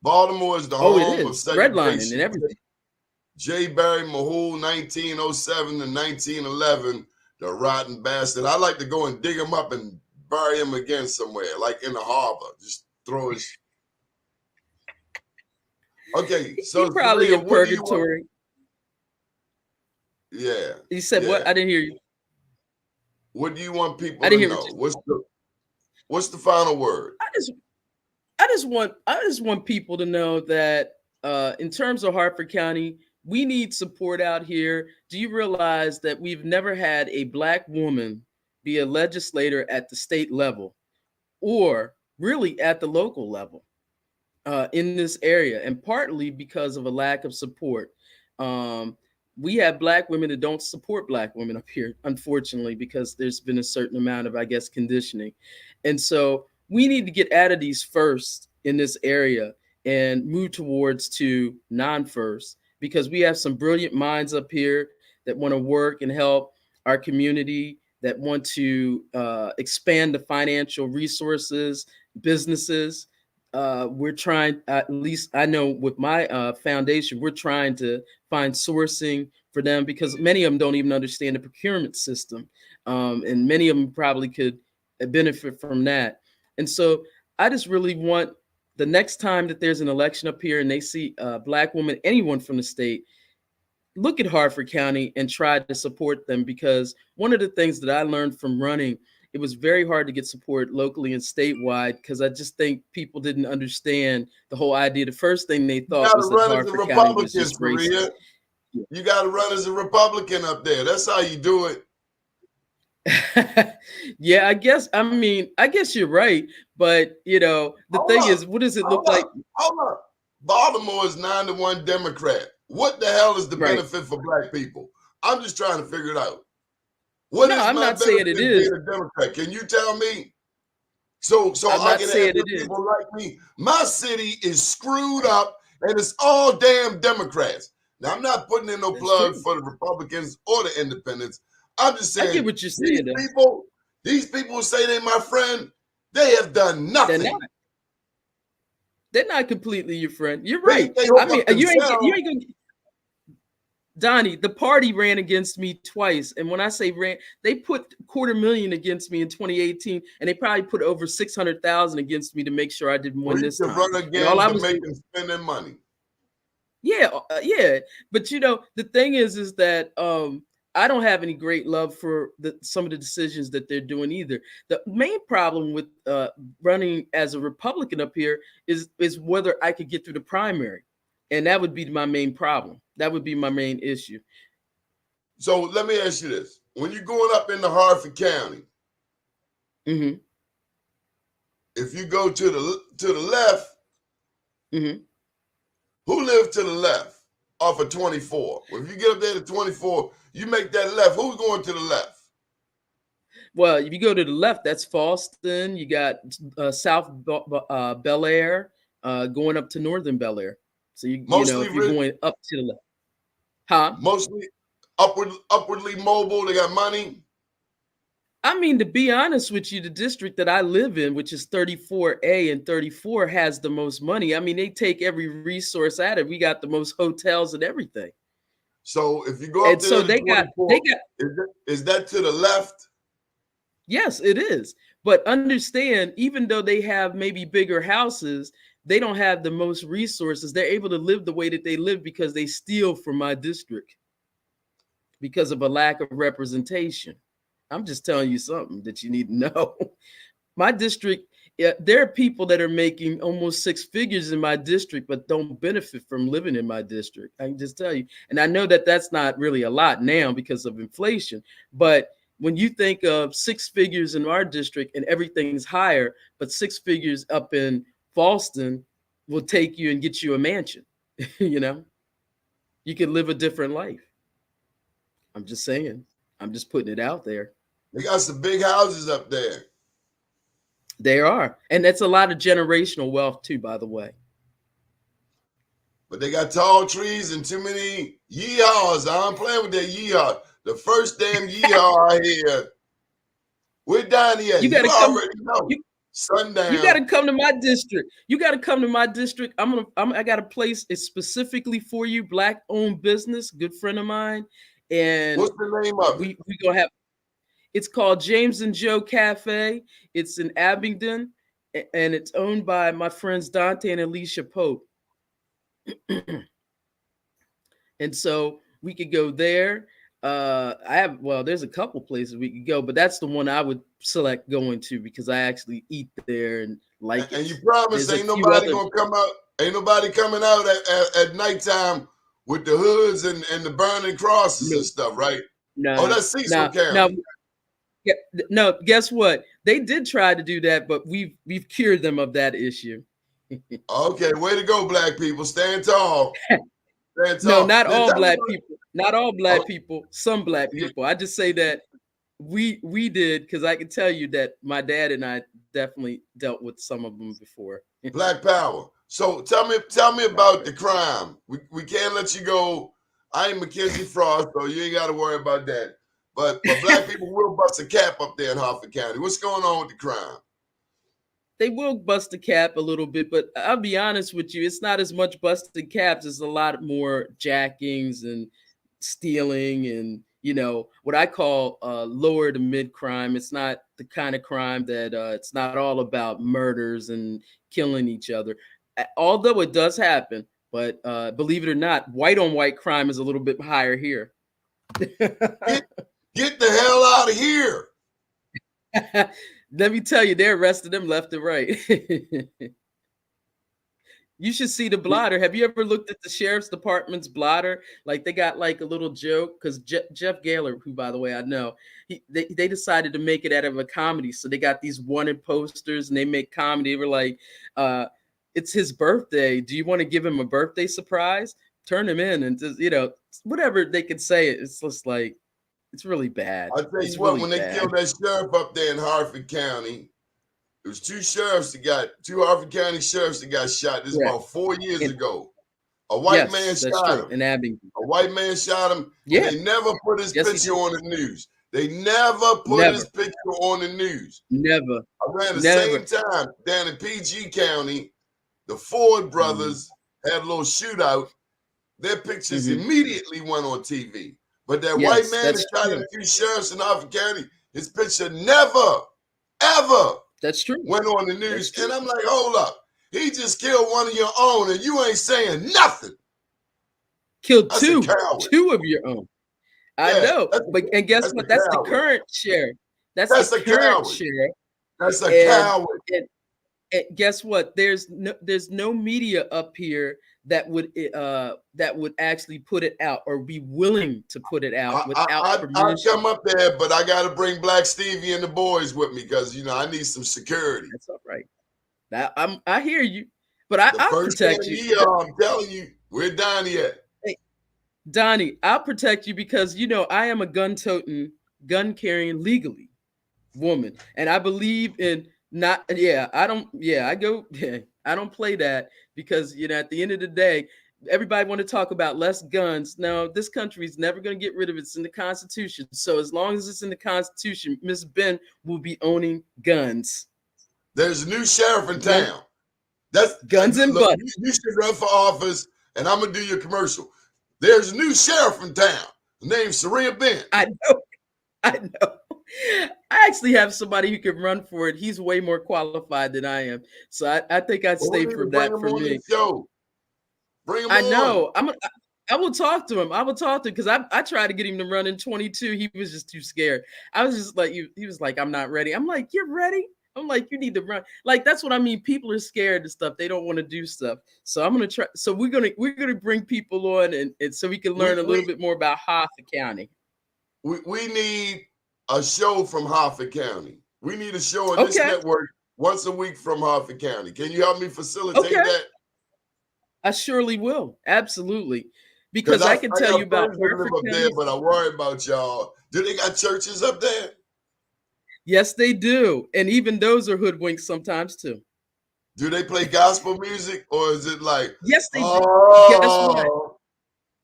S2: Baltimore is the
S7: Oh, it
S2: home of
S7: is redlining and
S2: segregation.
S7: everything.
S2: J. Barry Mahul, 1907 to 1911, the rotten bastard. I like to go and dig him up and bury him again somewhere, like in the harbor. Just throw his. Okay, so
S7: He probably
S2: Sarahia,
S7: in
S2: what do you want?
S7: purgatory.
S2: Yeah.
S7: He said,
S2: Yeah.
S7: "What? I didn't hear you.
S2: What do you want people
S7: I
S2: to
S7: didn't hear
S2: know?
S7: what you
S2: What's the final word?
S7: I just want people to know that in terms of Hartford County, we need support out here. Do you realize that we've never had a Black woman be a legislator at the state level or really at the local level in this area? And partly because of a lack of support. Um, we have Black women that don't support Black women up here, unfortunately, because there's been a certain amount of, I guess, conditioning. And so we need to get out of these first in this area and move towards to non-first, because we have some brilliant minds up here that want to work and help our community, that want to expand the financial resources, businesses. We're trying, at least I know with my foundation, we're trying to find sourcing for them, because many of them don't even understand the procurement system. And many of them probably could benefit from that. And so I just really want the next time that there's an election up here and they see a Black woman, anyone from the state, look at Hartford County and try to support them, because one of the things that I learned from running, it was very hard to get support locally and statewide, because I just think people didn't understand the whole idea. The first thing they
S2: You
S7: thought
S2: got to
S7: was that
S2: run as a
S7: Hartford County was
S2: Republican,
S7: just racist.
S2: Sarahia. You got to run as a Republican up there. That's how you do it.
S7: Yeah, I guess you're right. But, you know, the thing is, what does it look like?
S2: Hold up. Baltimore is 9-1 Democrat. What the hell is the
S7: Right.
S2: benefit for Black people? I'm just trying to figure it out. What
S7: No,
S2: is
S7: I'm
S2: my
S7: not saying
S2: benefit
S7: it is.
S2: being a Democrat? Can you tell me? So
S7: I'm
S2: I
S7: not
S2: can
S7: saying
S2: have
S7: it
S2: good
S7: is.
S2: people like me. My city is screwed up, and it's all damn Democrats. Now, I'm not putting in no
S7: That's
S2: plug
S7: true.
S2: for the Republicans or the Independents. I'm just
S7: I get
S2: saying
S7: what you're saying,
S2: these people who say they're my friend, they have done
S7: They're
S2: nothing.
S7: not. They're not completely your friend. You're
S2: They,
S7: right.
S2: they hook
S7: I mean,
S2: up
S7: you ain't
S2: themselves.
S7: gonna. Donnie, the party ran against me twice. And when I say ran, they put $250,000 against me in 2018, and they probably put over 600,000 against me to make sure I didn't win
S2: We
S7: this
S2: can
S7: time.
S2: run
S7: And
S2: again
S7: all I
S2: to
S7: was
S2: make
S7: doing,
S2: them spend their money.
S7: yeah, But you know, the thing is that I don't have any great love for some of the decisions that they're doing either. The main problem with running as a Republican up here is whether I could get through the primary, and that would be my main problem. That would be my main issue.
S2: So let me ask you this: when you're going up into Hartford County,
S7: Mm-hmm.
S2: if you go to the left,
S7: Mm-hmm.
S2: who lives to the left off of 24? Well, if you get up there to 24, you make that left. Who's going to the left?
S7: Well, if you go to the left, that's Falston. You got South Bel Air, going up to Northern Bel Air. So you know, if you're going up to the left, huh?
S2: Mostly upwardly mobile. They got money.
S7: I mean, to be honest with you, the district that I live in, which is 34A and 34, has the most money. I mean, they take every resource at it. We got the most hotels and everything.
S2: So if you go up there to 24, is that to the left?
S7: Yes, it is. But understand, even though they have maybe bigger houses, they don't have the most resources. They're able to live the way that they live because they steal from my district because of a lack of representation. I'm just telling you something that you need to know. My district Yeah, there are people that are making almost six figures in my district, but don't benefit from living in my district. I can just tell you. And I know that that's not really a lot now because of inflation. But when you think of six figures in our district and everything's higher, but six figures up in Falston will take you and get you a mansion, you know, you can live a different life. I'm just saying. I'm just putting it out there.
S2: They got some big houses up there.
S7: They are. And that's a lot of generational wealth too, by the way.
S2: But they got tall trees and too many yeehaws. I'm playing with that yeehaw. The first damn yeehaw I hear. We're down here.
S7: You gotta
S2: already know. Sundown.
S7: You gotta come to my district. You gotta come to my district. I got a place. It's specifically for you, Black-owned business, good friend of mine. And
S2: what's the name of it?
S7: We gonna have. It's called James and Joe Cafe. It's in Abingdon, and it's owned by my friends Dante and Alicia Pope. And so we could go there. There's a couple places we could go, but that's the one I would select going to because I actually eat there and like it.
S2: And you promise ain't nobody gonna come out, ain't nobody coming out at nighttime with the hoods and the burning crosses and stuff, right?
S7: No.
S2: Oh, that's Cecil County.
S7: No, guess what? They did try to do that, but we've cured them of that issue.
S2: Okay, way to go, Black people. Stand tall. Stand tall.
S7: No, not all Black people. Not all Black people. Some Black people. I just say that we did because I can tell you that my dad and I definitely dealt with some of them before.
S2: Black power. So tell me about the crime. We can't let you go. I ain't Mackenzie Frost, so you ain't got to worry about that. But Black people will bust a cap up there in Harford County. What's going on with the crime?
S7: They will bust a cap a little bit, but I'll be honest with you, it's not as much busted caps. It's a lot more jackings and stealing and, what I call lower to mid crime. It's not the kind of crime that it's not all about murders and killing each other, although it does happen. But believe it or not, white on white crime is a little bit higher here.
S2: Get the hell out of here.
S7: Let me tell you, they're arresting them left and right. You should see the blotter. Have you ever looked at the sheriff's department's blotter? Like they got like a little joke because Jeff Gaylor, who by the way I know, they decided to make it out of a comedy. So they got these wanted posters and they make comedy. They were like, it's his birthday. Do you want to give him a birthday surprise? Turn him in and just, whatever they could say. It's just like, it's really bad.
S2: I'll tell you what, really when they killed that sheriff up there in Harford County, there was two Harford County sheriffs that got shot. This is about 4 years ago. A white man shot him.
S7: In Abingdon.
S2: A white man shot him.
S7: Yeah.
S2: And they never put his picture on the news. They never put his picture on the news.
S7: Never.
S2: Around the same time, down in PG County, the Ford brothers had a little shootout. Their pictures immediately went on TV. But that white man that shot a few sheriffs in Harford County, his picture never, ever went on the news. And I'm like, hold up. He just killed one of your own and you ain't saying nothing.
S7: Killed two of your own. I know. And guess what? That's the current sheriff. That's the current sheriff.
S2: That's a coward.
S7: And guess what? There's no media up here that would actually put it out or be willing to put it out without permission.
S2: I'll come up there, but I got to bring Black Stevie and the boys with me because I need some security.
S7: That's all right. I hear you, but I'll protect you.
S2: I'm telling you, we're down here.
S7: Hey, Donnie, I'll protect you because I am a gun-toting, gun-carrying legally woman, and I believe in. I don't play that because, at the end of the day, everybody want to talk about less guns. No, this country is never going to get rid of it. It's in the Constitution. So as long as it's in the Constitution, Miss Benn will be owning guns.
S2: There's a new sheriff in town.
S7: That's guns and butt.
S2: You should run for office, and I'm going to do your commercial. There's a new sheriff in town named Sarahia Benn.
S7: I know. I actually have somebody who can run for it. He's way more qualified than I am. So I think I'd stay for that for me.
S2: Bring him
S7: I know. I will talk to him. Because I tried to get him to run in 22. He was just too scared. I was just like, he was like, I'm not ready. I'm like, you're ready? I'm like, you need to run. Like, that's what I mean. People are scared of stuff. They don't want to do stuff. So I'm gonna try. So we're gonna bring people on, and so we can
S2: We,
S7: learn a little
S2: we
S7: bit more about Harford County.
S2: we need a show from Harford County. We need a show on this
S7: Okay.
S2: network once a week from Harford County. Can you help me facilitate
S7: Okay.
S2: that?
S7: I surely will. Absolutely.
S2: Because
S7: Because
S2: I
S7: I can tell
S2: got
S7: you about
S2: friends that live
S7: Harford
S2: up there,
S7: County.
S2: but I worry about y'all. Do they got churches up there?
S7: Yes, they do. And even those are hoodwinks sometimes too.
S2: Do they play gospel music, or is it like,
S7: Yes, they do. Guess what?
S2: oh,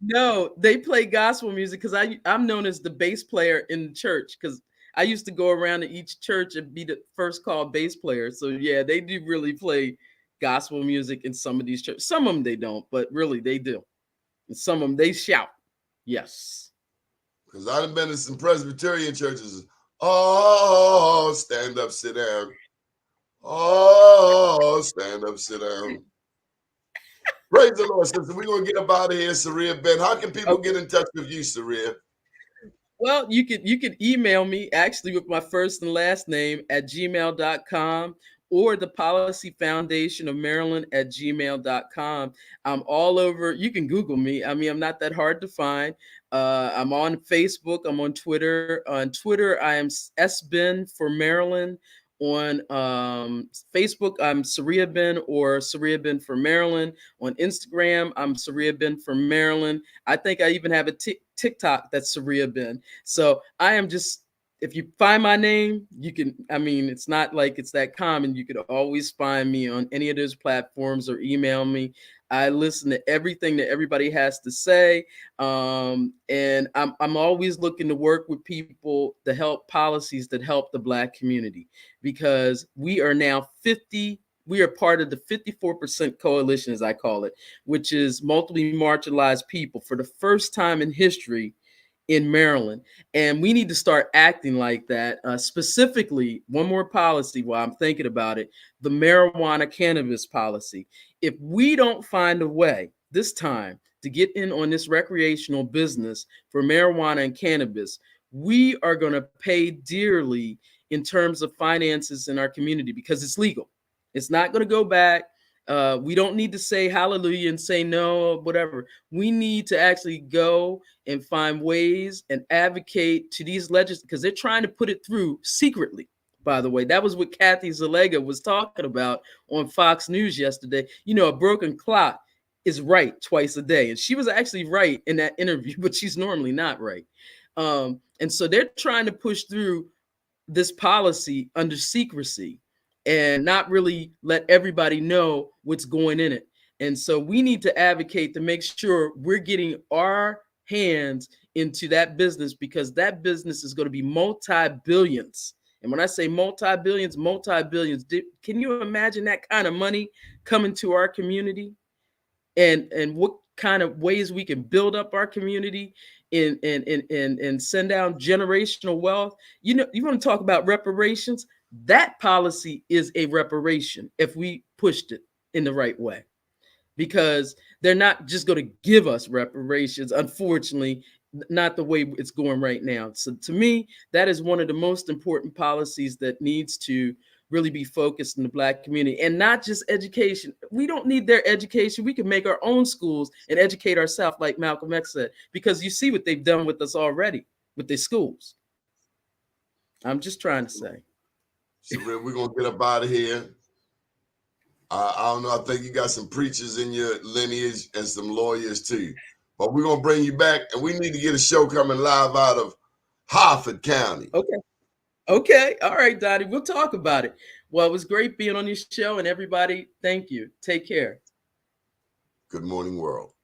S7: No, they play gospel music because I'm known as the bass player in the church because I used to go around to each church and be the first call bass player. So yeah, they do really play gospel music in some of these churches. Some of them they don't, but really they do. And some of them they shout. Yes.
S2: because I've been to some Presbyterian churches. Oh, stand up, sit down. Oh, stand up, sit down. Praise the Lord, sister. We're going to get up out of here, Sarahia Benn. How can people
S7: Okay.
S2: get in touch with you, Sarahia?
S7: Well, you can email me actually with my first and last name at gmail.com or the Policy Foundation of Maryland at gmail.com. I'm all over. You can Google me. I mean, I'm not that hard to find. I'm on Facebook. I'm on Twitter. On Twitter, I am SBen for Maryland. On Facebook, I'm Sarahia Benn or Sarahia Benn for Maryland. On Instagram, I'm Sarahia Benn for Maryland. I think I even have a TikTok that's Sarahia Benn. So I am just, if you find my name, you can, I mean, it's not like it's that common. You could always find me on any of those platforms or email me. I listen to everything that everybody has to say. And I'm always looking to work with people to help policies that help the Black community, because we are now we are part of the 54% coalition, as I call it, which is multiply marginalized people for the first time in history in Maryland. And we need to start acting like that. Specifically, one more policy while I'm thinking about it, the marijuana cannabis policy. If we don't find a way this time to get in on this recreational business for marijuana and cannabis, we are going to pay dearly in terms of finances in our community because it's legal. It's not going to go back. We don't need to say hallelujah and say no, whatever. We need to actually go and find ways and advocate to these legislators because they're trying to put it through secretly. By the way, that was what Kathy Zalega was talking about on Fox News yesterday. You know, a broken clock is right twice a day. And she was actually right in that interview, but she's normally not right. And so they're trying to push through this policy under secrecy and not really let everybody know what's going in it. And so we need to advocate to make sure we're getting our hands into that business, because that business is going to be multi-billions. And when I say multi-billions, multi-billions, can you imagine that kind of money coming to our community? And what kind of ways we can build up our community and send down generational wealth. You know, you want to talk about reparations? That policy is a reparation if we pushed it in the right way, because they're not just going to give us reparations, unfortunately, not the way it's going right now. So to me, that is one of the most important policies that needs to really be focused in the Black community, and not just education. We don't need their education. We can make our own schools and educate ourselves, like Malcolm X said, because you see what they've done with us already with their schools. I'm just trying to say.
S2: So we're going to get up out of here. I don't know. I think you got some preachers in your lineage and some lawyers too. But we're going to bring you back, and we need to get a show coming live out of Harford County.
S7: Okay. Okay. All right, Donnie. We'll talk about it. Well, it was great being on your show, and everybody, thank you. Take care.
S2: Good morning, world.